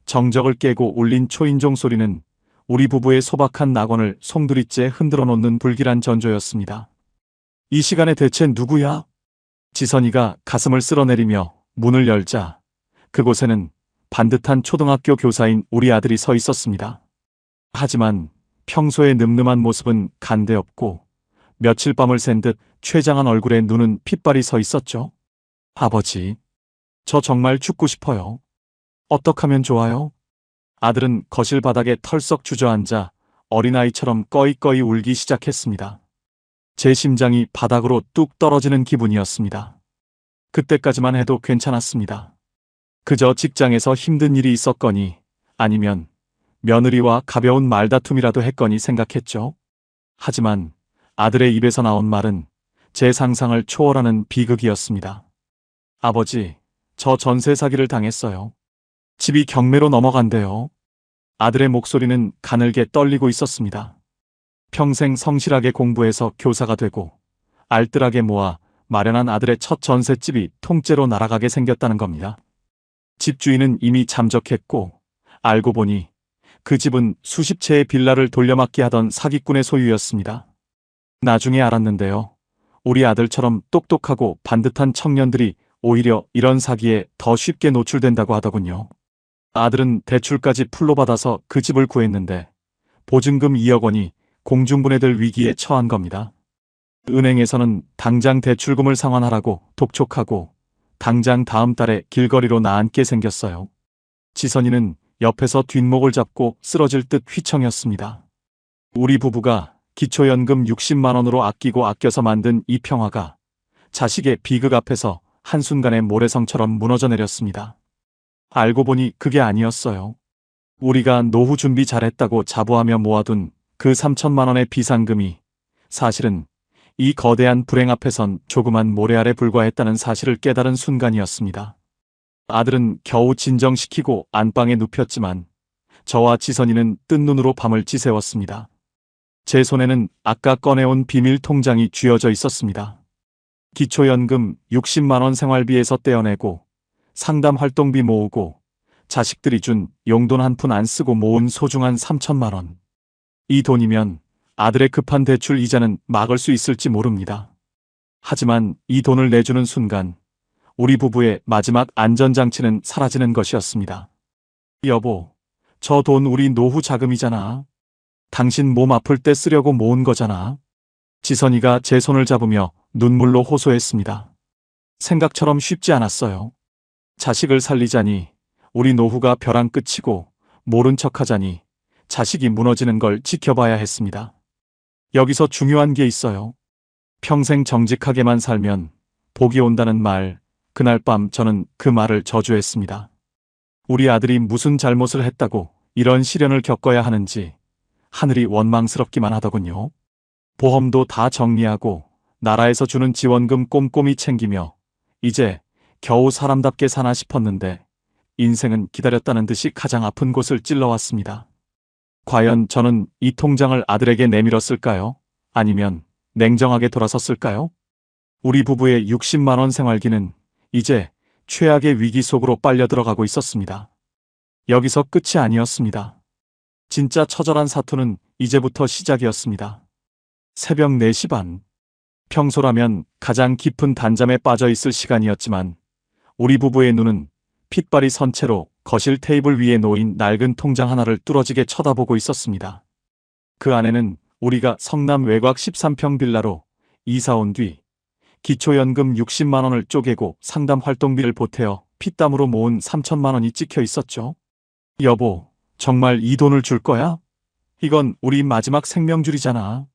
정적을 깨고 울린 초인종 소리는 우리 부부의 소박한 낙원을 송두리째 흔들어 놓는 불길한 전조였습니다. 이 시간에 대체 누구야? 지선이가 가슴을 쓸어내리며 문을 열자 그곳에는 반듯한 초등학교 교사인 우리 아들이 서 있었습니다. 하지만 평소의 늠름한 모습은 간데없고 며칠 밤을 샌 듯 췌장한 얼굴에 눈은 핏발이 서 있었죠. 아버지, 저 정말 죽고 싶어요. 어떡하면 좋아요? 아들은 거실 바닥에 털썩 주저앉아 어린아이처럼 꺼이꺼이 울기 시작했습니다. 제 심장이 바닥으로 뚝 떨어지는 기분이었습니다. 그때까지만 해도 괜찮았습니다. 그저 직장에서 힘든 일이 있었거니 아니면 며느리와 가벼운 말다툼이라도 했거니 생각했죠. 하지만 아들의 입에서 나온 말은 제 상상을 초월하는 비극이었습니다. 아버지, 저 전세 사기를 당했어요. 집이 경매로 넘어간대요. 아들의 목소리는 가늘게 떨리고 있었습니다. 평생 성실하게 공부해서 교사가 되고 알뜰하게 모아 마련한 아들의 첫 전셋집이 통째로 날아가게 생겼다는 겁니다. 집주인은 이미 잠적했고 알고 보니 그 집은 수십 채의 빌라를 돌려막기 하던 사기꾼의 소유였습니다. 나중에 알았는데요. 우리 아들처럼 똑똑하고 반듯한 청년들이 오히려 이런 사기에 더 쉽게 노출된다고 하더군요. 아들은 대출까지 풀로 받아서 그 집을 구했는데 보증금 2억 원이 공중분해될 위기에 처한 겁니다. 은행에서는 당장 대출금을 상환하라고 독촉하고 당장 다음 달에 길거리로 나앉게 생겼어요. 지선이는 옆에서 뒷목을 잡고 쓰러질 듯 휘청였습니다. 우리 부부가 기초연금 60만 원으로 아끼고 아껴서 만든 이 평화가 자식의 비극 앞에서 한순간에 모래성처럼 무너져 내렸습니다. 알고 보니 그게 아니었어요. 우리가 노후 준비 잘했다고 자부하며 모아둔 그 3천만 원의 비상금이 사실은 이 거대한 불행 앞에선 조그만 모래알에 불과했다는 사실을 깨달은 순간이었습니다. 아들은 겨우 진정시키고 안방에 눕혔지만 저와 지선이는 뜬 눈으로 밤을 지새웠습니다. 제 손에는 아까 꺼내온 비밀 통장이 쥐어져 있었습니다. 기초연금 60만 원 생활비에서 떼어내고 상담 활동비 모으고 자식들이 준 용돈 한 푼 안 쓰고 모은 소중한 3천만 원. 이 돈이면 아들의 급한 대출 이자는 막을 수 있을지 모릅니다. 하지만 이 돈을 내주는 순간 우리 부부의 마지막 안전장치는 사라지는 것이었습니다. 여보, 저 돈 우리 노후 자금이잖아. 당신 몸 아플 때 쓰려고 모은 거잖아. 지선이가 제 손을 잡으며 눈물로 호소했습니다. 생각처럼 쉽지 않았어요. 자식을 살리자니 우리 노후가 벼랑 끝이고 모른 척하자니 자식이 무너지는 걸 지켜봐야 했습니다. 여기서 중요한 게 있어요. 평생 정직하게만 살면 복이 온다는 말, 그날 밤 저는 그 말을 저주했습니다. 우리 아들이 무슨 잘못을 했다고 이런 시련을 겪어야 하는지 하늘이 원망스럽기만 하더군요. 보험도 다 정리하고 나라에서 주는 지원금 꼼꼼히 챙기며 이제 겨우 사람답게 사나 싶었는데 인생은 기다렸다는 듯이 가장 아픈 곳을 찔러왔습니다. 과연 저는 이 통장을 아들에게 내밀었을까요? 아니면 냉정하게 돌아섰을까요? 우리 부부의 60만 원 생활기는 이제 최악의 위기 속으로 빨려 들어가고 있었습니다. 여기서 끝이 아니었습니다. 진짜 처절한 사투는 이제부터 시작이었습니다. 새벽 4시 반. 평소라면 가장 깊은 단잠에 빠져 있을 시간이었지만 우리 부부의 눈은 핏발이 선 채로 거실 테이블 위에 놓인 낡은 통장 하나를 뚫어지게 쳐다보고 있었습니다. 그 안에는 우리가 성남 외곽 13평 빌라로 이사 온 뒤 기초연금 60만 원을 쪼개고 상담 활동비를 보태어 피땀으로 모은 3천만 원이 찍혀 있었죠. 여보, 정말 이 돈을 줄 거야? 이건 우리 마지막 생명줄이잖아.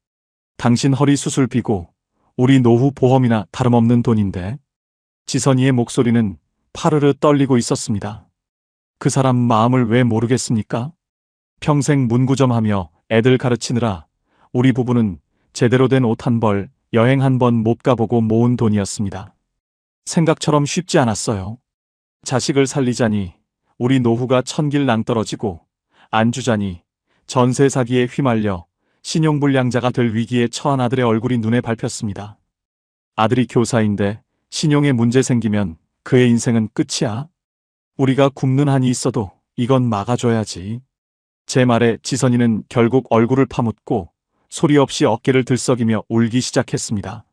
당신 허리 수술비고 우리 노후 보험이나 다름없는 돈인데. 지선이의 목소리는 파르르 떨리고 있었습니다. 그 사람 마음을 왜 모르겠습니까? 평생 문구점하며 애들 가르치느라 우리 부부는 제대로 된 옷 한 벌, 여행 한 번 못 가보고 모은 돈이었습니다. 생각처럼 쉽지 않았어요. 자식을 살리자니 우리 노후가 천길 낭떨어지고 안 주자니 전세 사기에 휘말려 신용불량자가 될 위기에 처한 아들의 얼굴이 눈에 밟혔습니다. 아들이 교사인데 신용에 문제 생기면 그의 인생은 끝이야. 우리가 굶는 한이 있어도 이건 막아줘야지. 제 말에 지선이는 결국 얼굴을 파묻고 소리 없이 어깨를 들썩이며 울기 시작했습니다.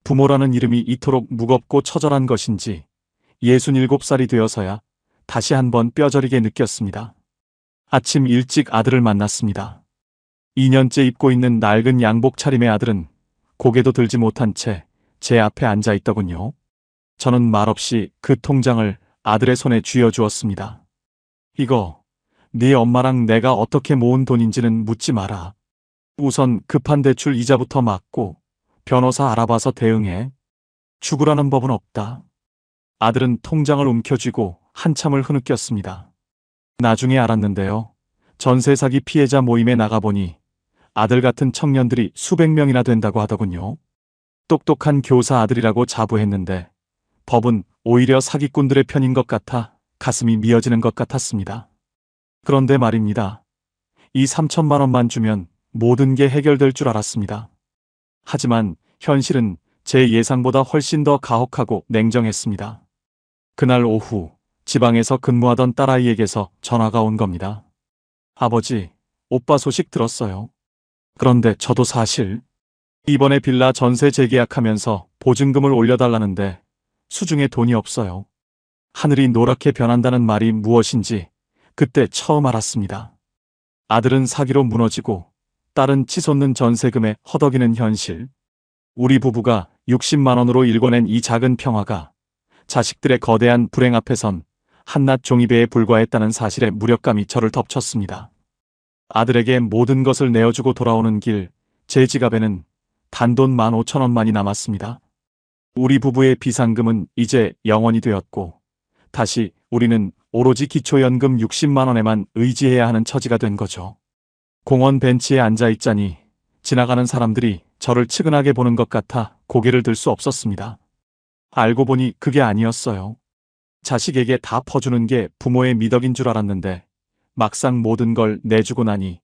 부모라는 이름이 이토록 무겁고 처절한 것인지 67살이 되어서야 다시 한번 뼈저리게 느꼈습니다. 아침 일찍 아들을 만났습니다. 2년째 입고 있는 낡은 양복 차림의 아들은 고개도 들지 못한 채 제 앞에 앉아 있더군요. 저는 말없이 그 통장을 아들의 손에 쥐어주었습니다. 이거 네 엄마랑 내가 어떻게 모은 돈인지는 묻지 마라. 우선 급한 대출 이자부터 막고 변호사 알아봐서 대응해. 죽으라는 법은 없다. 아들은 통장을 움켜쥐고 한참을 흐느꼈습니다. 나중에 알았는데요. 전세 사기 피해자 모임에 나가보니 아들 같은 청년들이 수백 명이나 된다고 하더군요. 똑똑한 교사 아들이라고 자부했는데 법은 오히려 사기꾼들의 편인 것 같아 가슴이 미어지는 것 같았습니다. 그런데 말입니다. 이 3천만 원만 주면 모든 게 해결될 줄 알았습니다. 하지만 현실은 제 예상보다 훨씬 더 가혹하고 냉정했습니다. 그날 오후 지방에서 근무하던 딸아이에게서 전화가 온 겁니다. 아버지, 오빠 소식 들었어요. 그런데 저도 사실 이번에 빌라 전세 재계약하면서 보증금을 올려달라는데 수중에 돈이 없어요. 하늘이 노랗게 변한다는 말이 무엇인지 그때 처음 알았습니다. 아들은 사기로 무너지고 딸은 치솟는 전세금에 허덕이는 현실. 우리 부부가 60만 원으로 일궈낸 이 작은 평화가 자식들의 거대한 불행 앞에선 한낱 종이배에 불과했다는 사실에 무력감이 저를 덮쳤습니다. 아들에게 모든 것을 내어주고 돌아오는 길, 제 지갑에는 단돈 15,000원만이 남았습니다. 우리 부부의 비상금은 이제 0원이 되었고 다시 우리는 오로지 기초연금 60만 원에만 의지해야 하는 처지가 된 거죠. 공원 벤치에 앉아 있자니 지나가는 사람들이 저를 측은하게 보는 것 같아 고개를 들 수 없었습니다. 알고 보니 그게 아니었어요. 자식에게 다 퍼주는 게 부모의 미덕인 줄 알았는데 막상 모든 걸 내주고 나니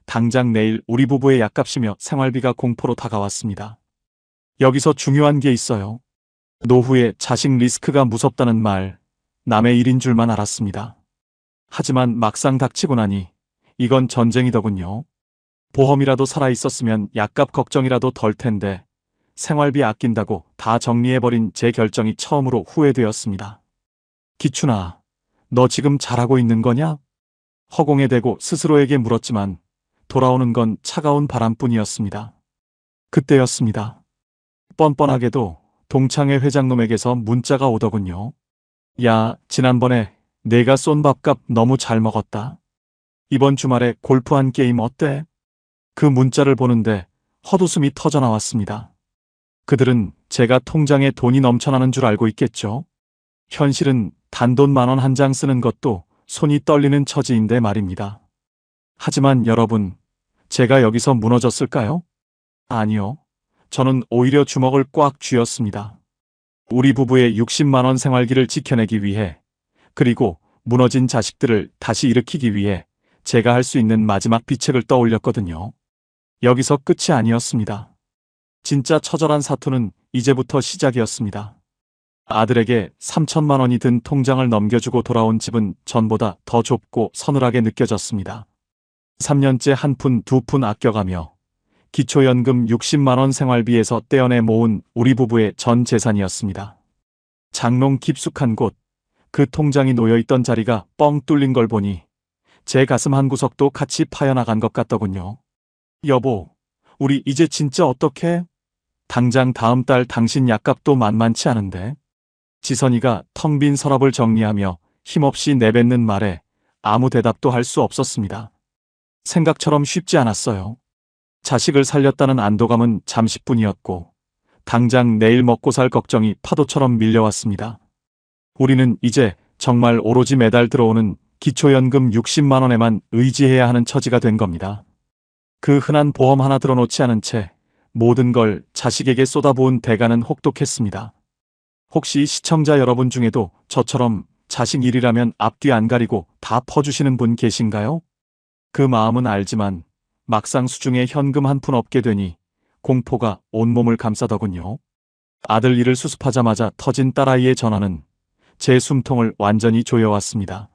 당장 내일 우리 부부의 약값이며 생활비가 공포로 다가왔습니다. 여기서 중요한 게 있어요. 노후에 자식 리스크가 무섭다는 말, 남의 일인 줄만 알았습니다. 하지만 막상 닥치고 나니 이건 전쟁이더군요. 보험이라도 살아있었으면 약값 걱정이라도 덜 텐데 생활비 아낀다고 다 정리해버린 제 결정이 처음으로 후회되었습니다. 기춘아, 너 지금 잘하고 있는 거냐? 허공에 대고 스스로에게 물었지만 돌아오는 건 차가운 바람뿐이었습니다. 그때였습니다. 뻔뻔하게도 동창회 회장놈에게서 문자가 오더군요. 야, 지난번에 내가 쏜 밥값 너무 잘 먹었다. 이번 주말에 골프 한 게임 어때? 그 문자를 보는데 헛웃음이 터져 나왔습니다. 그들은 제가 통장에 돈이 넘쳐나는 줄 알고 있겠죠. 현실은 단돈 10,000원 한 장 쓰는 것도 손이 떨리는 처지인데 말입니다. 하지만 여러분, 제가 여기서 무너졌을까요? 아니요. 저는 오히려 주먹을 꽉 쥐었습니다. 우리 부부의 60만 원 생활기를 지켜내기 위해, 그리고 무너진 자식들을 다시 일으키기 위해 제가 할 수 있는 마지막 비책을 떠올렸거든요. 여기서 끝이 아니었습니다. 진짜 처절한 사투는 이제부터 시작이었습니다. 아들에게 3천만 원이 든 통장을 넘겨주고 돌아온 집은 전보다 더 좁고 서늘하게 느껴졌습니다. 3년째 한 푼 두 푼 아껴가며 기초연금 60만 원 생활비에서 떼어내 모은 우리 부부의 전 재산이었습니다. 장롱 깊숙한 곳, 그 통장이 놓여있던 자리가 뻥 뚫린 걸 보니 제 가슴 한 구석도 같이 파여나간 것 같더군요. 여보, 우리 이제 진짜 어떡해? 당장 다음 달 당신 약값도 만만치 않은데. 지선이가 텅 빈 서랍을 정리하며 힘없이 내뱉는 말에 아무 대답도 할 수 없었습니다. 생각처럼 쉽지 않았어요. 자식을 살렸다는 안도감은 잠시뿐이었고 당장 내일 먹고 살 걱정이 파도처럼 밀려왔습니다. 우리는 이제 정말 오로지 매달 들어오는 기초연금 60만 원에만 의지해야 하는 처지가 된 겁니다. 그 흔한 보험 하나 들어놓지 않은 채 모든 걸 자식에게 쏟아부은 대가는 혹독했습니다. 혹시 시청자 여러분 중에도 저처럼 자식 일이라면 앞뒤 안 가리고 다 퍼주시는 분 계신가요? 그 마음은 알지만 막상 수중에 현금 한 푼 없게 되니 공포가 온몸을 감싸더군요. 아들 일을 수습하자마자 터진 딸아이의 전화는 제 숨통을 완전히 조여왔습니다.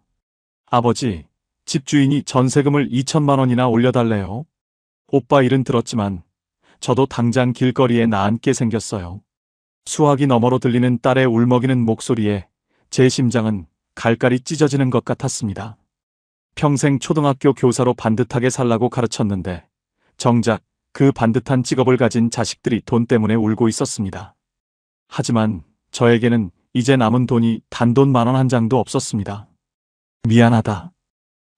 아버지, 집주인이 전세금을 2천만 원이나 올려달래요. 오빠 일은 들었지만 저도 당장 길거리에 나앉게 생겼어요. 수화기 너머로 들리는 딸의 울먹이는 목소리에 제 심장은 갈갈이 찢어지는 것 같았습니다. 평생 초등학교 교사로 반듯하게 살라고 가르쳤는데 정작 그 반듯한 직업을 가진 자식들이 돈 때문에 울고 있었습니다. 하지만 저에게는 이제 남은 돈이 단돈 10,000원 한 장도 없었습니다. 미안하다.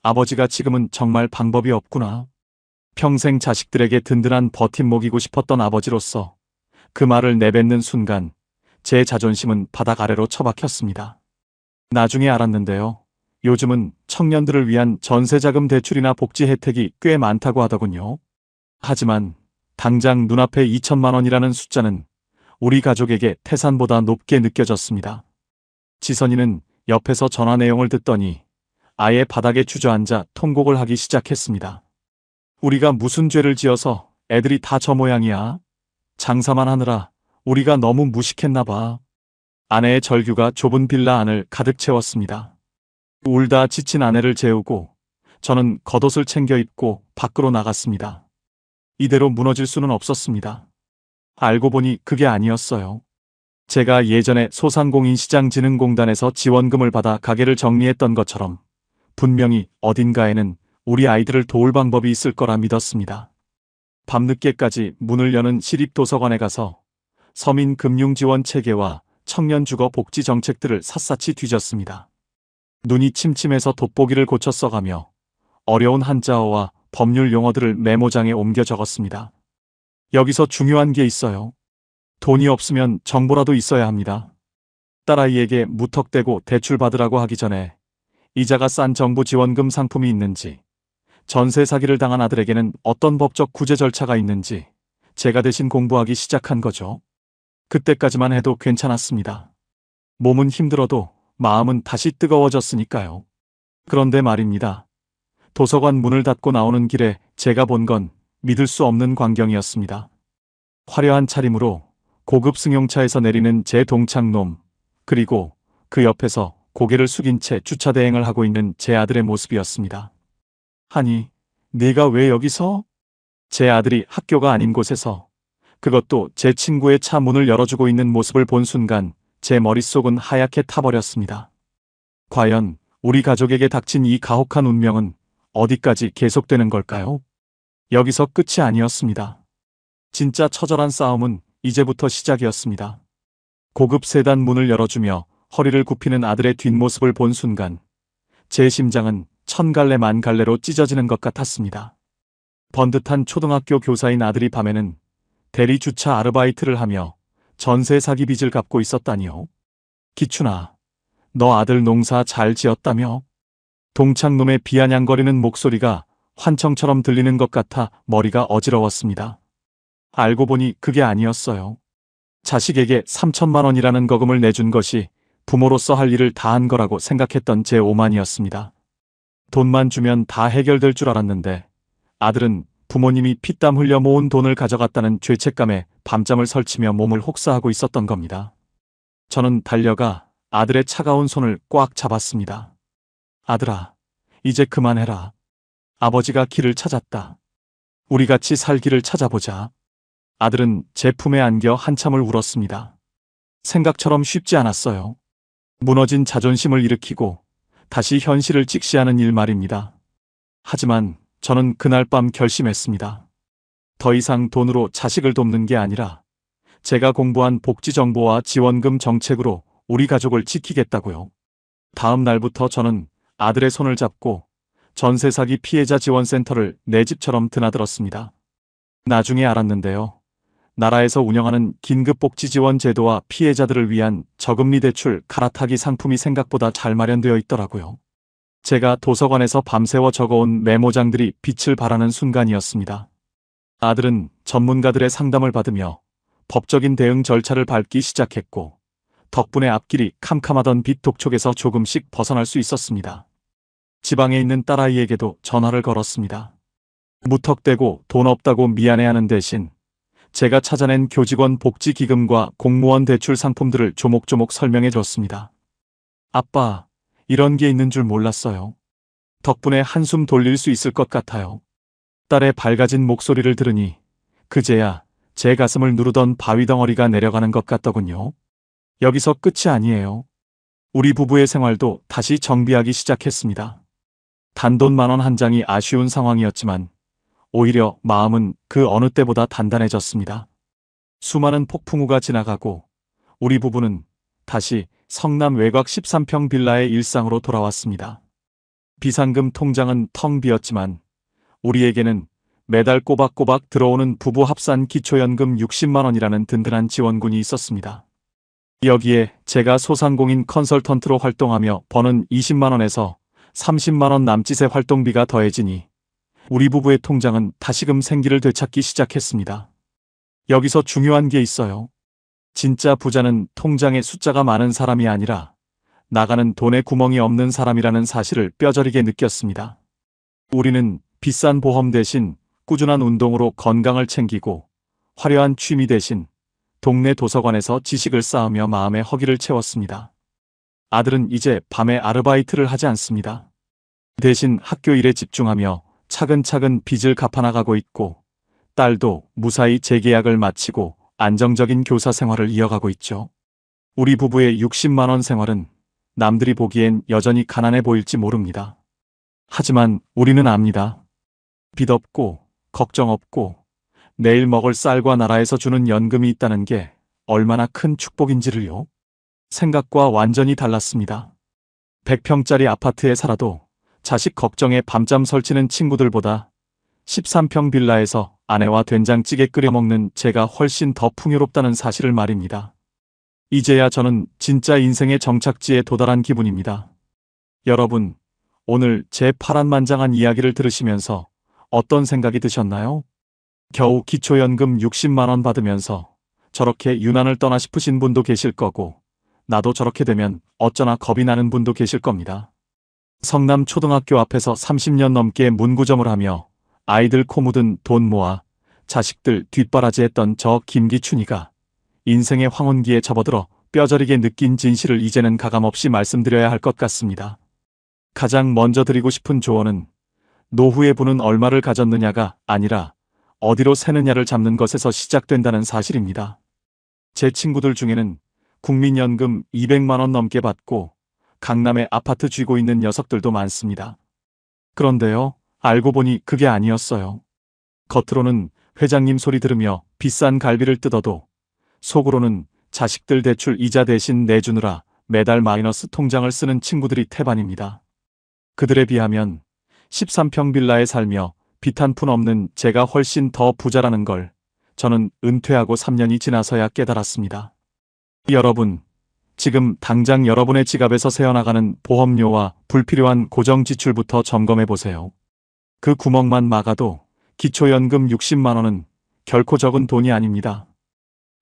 아버지가 지금은 정말 방법이 없구나. 평생 자식들에게 든든한 버팀목이고 싶었던 아버지로서 그 말을 내뱉는 순간 제 자존심은 바닥 아래로 처박혔습니다. 나중에 알았는데요. 요즘은 청년들을 위한 전세자금 대출이나 복지 혜택이 꽤 많다고 하더군요. 하지만 당장 눈앞에 2천만 원이라는 숫자는 우리 가족에게 태산보다 높게 느껴졌습니다. 지선이는 옆에서 전화 내용을 듣더니 아예 바닥에 주저앉아 통곡을 하기 시작했습니다. 우리가 무슨 죄를 지어서 애들이 다 저 모양이야. 장사만 하느라 우리가 너무 무식했나 봐. 아내의 절규가 좁은 빌라 안을 가득 채웠습니다. 울다 지친 아내를 재우고 저는 겉옷을 챙겨 입고 밖으로 나갔습니다. 이대로 무너질 수는 없었습니다. 알고 보니 그게 아니었어요. 제가 예전에 소상공인시장진흥공단에서 지원금을 받아 가게를 정리했던 것처럼 분명히 어딘가에는 우리 아이들을 도울 방법이 있을 거라 믿었습니다. 밤늦게까지 문을 여는 시립도서관에 가서 서민금융지원 체계와 청년주거 복지 정책들을 샅샅이 뒤졌습니다. 눈이 침침해서 돋보기를 고쳐 써가며 어려운 한자어와 법률 용어들을 메모장에 옮겨 적었습니다. 여기서 중요한 게 있어요. 돈이 없으면 정보라도 있어야 합니다. 딸아이에게 무턱대고 대출 받으라고 하기 전에 이자가 싼 정부 지원금 상품이 있는지, 전세 사기를 당한 아들에게는 어떤 법적 구제 절차가 있는지 제가 대신 공부하기 시작한 거죠. 그때까지만 해도 괜찮았습니다. 몸은 힘들어도 마음은 다시 뜨거워졌으니까요. 그런데 말입니다. 도서관 문을 닫고 나오는 길에 제가 본 건 믿을 수 없는 광경이었습니다. 화려한 차림으로 고급 승용차에서 내리는 제 동창놈, 그리고 그 옆에서 고개를 숙인 채 주차 대행을 하고 있는 제 아들의 모습이었습니다. 아니, 네가 왜 여기서? 제 아들이 학교가 아닌 곳에서 그것도 제 친구의 차 문을 열어주고 있는 모습을 본 순간 제 머릿속은 하얗게 타버렸습니다. 과연 우리 가족에게 닥친 이 가혹한 운명은 어디까지 계속되는 걸까요? 여기서 끝이 아니었습니다. 진짜 처절한 싸움은 이제부터 시작이었습니다. 고급 세단 문을 열어주며 허리를 굽히는 아들의 뒷모습을 본 순간 제 심장은 천갈래 만갈래로 찢어지는 것 같았습니다. 번듯한 초등학교 교사인 아들이 밤에는 대리 주차 아르바이트를 하며 전세 사기 빚을 갚고 있었다니요. 기춘아, 너 아들 농사 잘 지었다며? 동창놈의 비아냥거리는 목소리가 환청처럼 들리는 것 같아 머리가 어지러웠습니다. 알고 보니 그게 아니었어요. 자식에게 3천만 원이라는 거금을 내준 것이 부모로서 할 일을 다 한 거라고 생각했던 제 오만이었습니다. 돈만 주면 다 해결될 줄 알았는데 아들은 부모님이 피땀 흘려 모은 돈을 가져갔다는 죄책감에 밤잠을 설치며 몸을 혹사하고 있었던 겁니다. 저는 달려가 아들의 차가운 손을 꽉 잡았습니다. 아들아, 이제 그만해라. 아버지가 길을 찾았다. 우리 같이 살 길을 찾아보자. 아들은 제 품에 안겨 한참을 울었습니다. 생각처럼 쉽지 않았어요. 무너진 자존심을 일으키고 다시 현실을 직시하는 일 말입니다. 하지만 저는 그날 밤 결심했습니다. 더 이상 돈으로 자식을 돕는 게 아니라 제가 공부한 복지정보와 지원금 정책으로 우리 가족을 지키겠다고요. 다음 날부터 저는 아들의 손을 잡고 전세 사기 피해자 지원센터를 내 집처럼 드나들었습니다. 나중에 알았는데요. 나라에서 운영하는 긴급복지지원 제도와 피해자들을 위한 저금리 대출 갈아타기 상품이 생각보다 잘 마련되어 있더라고요. 제가 도서관에서 밤새워 적어온 메모장들이 빛을 발하는 순간이었습니다. 아들은 전문가들의 상담을 받으며 법적인 대응 절차를 밟기 시작했고 덕분에 앞길이 캄캄하던 빚 독촉에서 조금씩 벗어날 수 있었습니다. 지방에 있는 딸아이에게도 전화를 걸었습니다. 무턱대고 돈 없다고 미안해하는 대신 제가 찾아낸 교직원 복지기금과 공무원 대출 상품들을 조목조목 설명해 줬습니다. 아빠, 이런 게 있는 줄 몰랐어요. 덕분에 한숨 돌릴 수 있을 것 같아요. 딸의 밝아진 목소리를 들으니 그제야 제 가슴을 누르던 바위덩어리가 내려가는 것 같더군요. 여기서 끝이 아니에요. 우리 부부의 생활도 다시 정비하기 시작했습니다. 단돈 10,000원 한 장이 아쉬운 상황이었지만 오히려 마음은 그 어느 때보다 단단해졌습니다. 수많은 폭풍우가 지나가고 우리 부부는 다시 성남 외곽 13평 빌라의 일상으로 돌아왔습니다. 비상금 통장은 텅 비었지만 우리에게는 매달 꼬박꼬박 들어오는 부부 합산 기초연금 60만 원이라는 든든한 지원군이 있었습니다. 여기에 제가 소상공인 컨설턴트로 활동하며 버는 20만 원에서 30만 원 남짓의 활동비가 더해지니 우리 부부의 통장은 다시금 생기를 되찾기 시작했습니다. 여기서 중요한 게 있어요. 진짜 부자는 통장에 숫자가 많은 사람이 아니라 나가는 돈에 구멍이 없는 사람이라는 사실을 뼈저리게 느꼈습니다. 우리는 비싼 보험 대신 꾸준한 운동으로 건강을 챙기고 화려한 취미 대신 동네 도서관에서 지식을 쌓으며 마음의 허기를 채웠습니다. 아들은 이제 밤에 아르바이트를 하지 않습니다. 대신 학교 일에 집중하며 차근차근 빚을 갚아나가고 있고 딸도 무사히 재계약을 마치고 안정적인 교사 생활을 이어가고 있죠. 우리 부부의 60만 원 생활은 남들이 보기엔 여전히 가난해 보일지 모릅니다. 하지만 우리는 압니다. 빚 없고 걱정 없고 내일 먹을 쌀과 나라에서 주는 연금이 있다는 게 얼마나 큰 축복인지를요. 생각과 완전히 달랐습니다. 100평짜리 아파트에 살아도 자식 걱정에 밤잠 설치는 친구들보다 13평 빌라에서 아내와 된장찌개 끓여 먹는 제가 훨씬 더 풍요롭다는 사실을 말입니다. 이제야 저는 진짜 인생의 정착지에 도달한 기분입니다. 여러분, 오늘 제 파란만장한 이야기를 들으시면서 어떤 생각이 드셨나요? 겨우 기초연금 60만 원 받으면서 저렇게 유난을 떠나 싶으신 분도 계실 거고 나도 저렇게 되면 어쩌나 겁이 나는 분도 계실 겁니다. 성남 초등학교 앞에서 30년 넘게 문구점을 하며 아이들 코 묻은 돈 모아 자식들 뒷바라지했던 저 김기춘이가 인생의 황혼기에 접어들어 뼈저리게 느낀 진실을 이제는 가감없이 말씀드려야 할 것 같습니다. 가장 먼저 드리고 싶은 조언은 노후의 부는 얼마를 가졌느냐가 아니라 어디로 새느냐를 잡는 것에서 시작된다는 사실입니다. 제 친구들 중에는 국민연금 200만 원 넘게 받고 강남에 아파트 쥐고 있는 녀석들도 많습니다. 그런데요, 알고 보니 그게 아니었어요. 겉으로는 회장님 소리 들으며 비싼 갈비를 뜯어도 속으로는 자식들 대출 이자 대신 내주느라 매달 마이너스 통장을 쓰는 친구들이 태반입니다. 그들에 비하면 13평 빌라에 살며 빚 한 푼 없는 제가 훨씬 더 부자라는 걸 저는 은퇴하고 3년이 지나서야 깨달았습니다. 여러분, 지금 당장 여러분의 지갑에서 새어나가는 보험료와 불필요한 고정 지출부터 점검해 보세요. 그 구멍만 막아도 기초연금 60만 원은 결코 적은 돈이 아닙니다.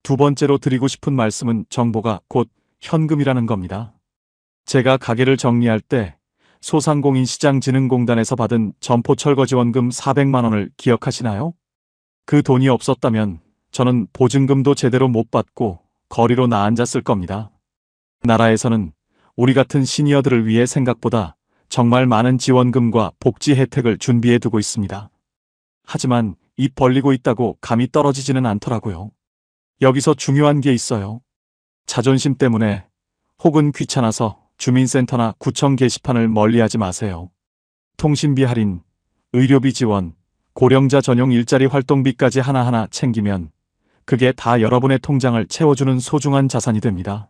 두 번째로 드리고 싶은 말씀은 정보가 곧 현금이라는 겁니다. 제가 가게를 정리할 때 소상공인시장진흥공단에서 받은 점포철거지원금 400만 원을 기억하시나요? 그 돈이 없었다면 저는 보증금도 제대로 못 받고 거리로 나앉았을 겁니다. 나라에서는 우리 같은 시니어들을 위해 생각보다 정말 많은 지원금과 복지 혜택을 준비해 두고 있습니다. 하지만 입 벌리고 있다고 감이 떨어지지는 않더라고요. 여기서 중요한 게 있어요. 자존심 때문에 혹은 귀찮아서 주민센터나 구청 게시판을 멀리하지 마세요. 통신비 할인, 의료비 지원, 고령자 전용 일자리 활동비까지 하나하나 챙기면 그게 다 여러분의 통장을 채워주는 소중한 자산이 됩니다.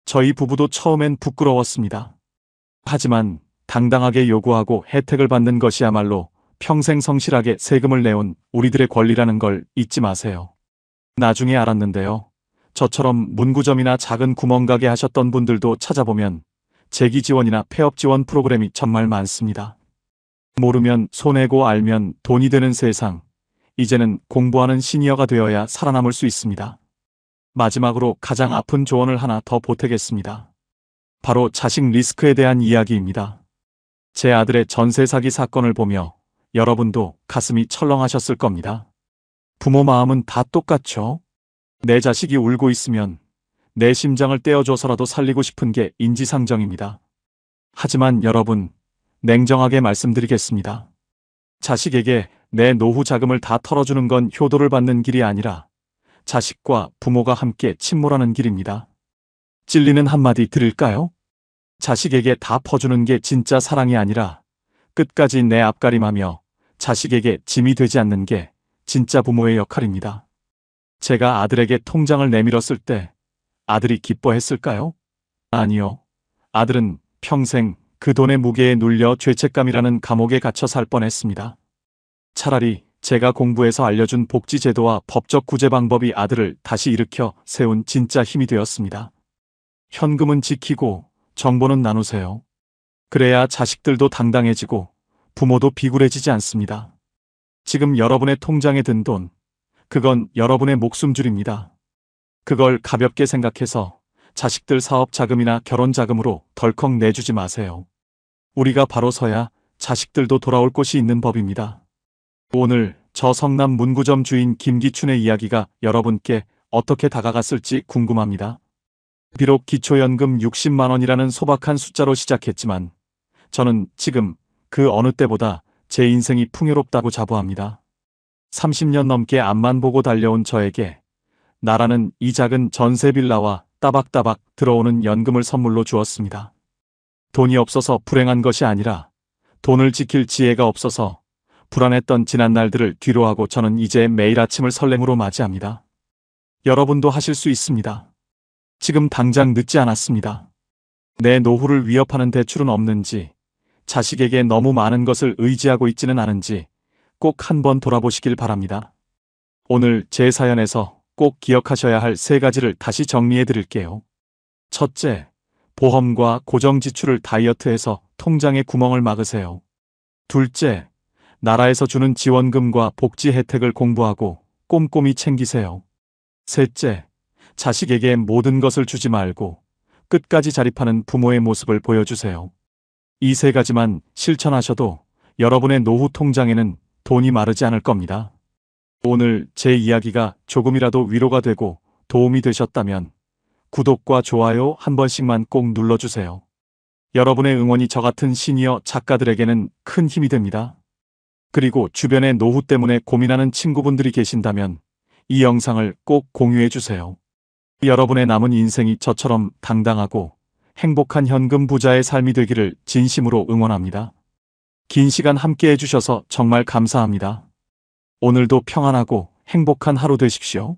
저희 부부도 처음엔 부끄러웠습니다. 하지만 당당하게 요구하고 혜택을 받는 것이야말로 평생 성실하게 세금을 내온 우리들의 권리라는 걸 잊지 마세요. 나중에 알았는데요. 저처럼 문구점이나 작은 구멍가게 하셨던 분들도 찾아보면 재기 지원이나 폐업 지원 프로그램이 정말 많습니다. 모르면 손해고 알면 돈이 되는 세상. 이제는 공부하는 시니어가 되어야 살아남을 수 있습니다. 마지막으로 가장 아픈 조언을 하나 더 보태겠습니다. 바로 자식 리스크에 대한 이야기입니다. 제 아들의 전세 사기 사건을 보며 여러분도 가슴이 철렁하셨을 겁니다. 부모 마음은 다 똑같죠? 내 자식이 울고 있으면 내 심장을 떼어줘서라도 살리고 싶은 게 인지상정입니다. 하지만 여러분, 냉정하게 말씀드리겠습니다. 자식에게 내 노후 자금을 다 털어주는 건 효도를 받는 길이 아니라 자식과 부모가 함께 침몰하는 길입니다. 찔리는 한마디 드릴까요? 자식에게 다 퍼주는 게 진짜 사랑이 아니라 끝까지 내 앞가림하며 자식에게 짐이 되지 않는 게 진짜 부모의 역할입니다. 제가 아들에게 통장을 내밀었을 때 아들이 기뻐했을까요? 아니요. 아들은 평생 그 돈의 무게에 눌려 죄책감이라는 감옥에 갇혀 살 뻔했습니다. 차라리 제가 공부해서 알려준 복지제도와 법적 구제 방법이 아들을 다시 일으켜 세운 진짜 힘이 되었습니다. 현금은 지키고 정보는 나누세요. 그래야 자식들도 당당해지고 부모도 비굴해지지 않습니다. 지금 여러분의 통장에 든 돈, 그건 여러분의 목숨줄입니다. 그걸 가볍게 생각해서 자식들 사업 자금이나 결혼 자금으로 덜컥 내주지 마세요. 우리가 바로 서야 자식들도 돌아올 곳이 있는 법입니다. 오늘 저 성남 문구점 주인 김기춘의 이야기가 여러분께 어떻게 다가갔을지 궁금합니다. 비록 기초연금 60만 원이라는 소박한 숫자로 시작했지만 저는 지금 그 어느 때보다 제 인생이 풍요롭다고 자부합니다. 30년 넘게 앞만 보고 달려온 저에게 나라는 이 작은 전세 빌라와 따박따박 들어오는 연금을 선물로 주었습니다. 돈이 없어서 불행한 것이 아니라 돈을 지킬 지혜가 없어서 불안했던 지난 날들을 뒤로하고 저는 이제 매일 아침을 설렘으로 맞이합니다. 여러분도 하실 수 있습니다. 지금 당장 늦지 않았습니다. 내 노후를 위협하는 대출은 없는지, 자식에게 너무 많은 것을 의지하고 있지는 않은지 꼭 한번 돌아보시길 바랍니다. 오늘 제 사연에서 꼭 기억하셔야 할 3가지를 다시 정리해 드릴게요. 첫째, 보험과 고정지출을 다이어트해서 통장의 구멍을 막으세요. 둘째, 나라에서 주는 지원금과 복지 혜택을 공부하고 꼼꼼히 챙기세요. 셋째, 자식에게 모든 것을 주지 말고 끝까지 자립하는 부모의 모습을 보여주세요. 이 3가지만 실천하셔도 여러분의 노후 통장에는 돈이 마르지 않을 겁니다. 오늘 제 이야기가 조금이라도 위로가 되고 도움이 되셨다면 구독과 좋아요 한 번씩만 꼭 눌러주세요. 여러분의 응원이 저 같은 시니어 작가들에게는 큰 힘이 됩니다. 그리고 주변에 노후 때문에 고민하는 친구분들이 계신다면 이 영상을 꼭 공유해 주세요. 여러분의 남은 인생이 저처럼 당당하고 행복한 현금 부자의 삶이 되기를 진심으로 응원합니다. 긴 시간 함께 해주셔서 정말 감사합니다. 오늘도 평안하고 행복한 하루 되십시오.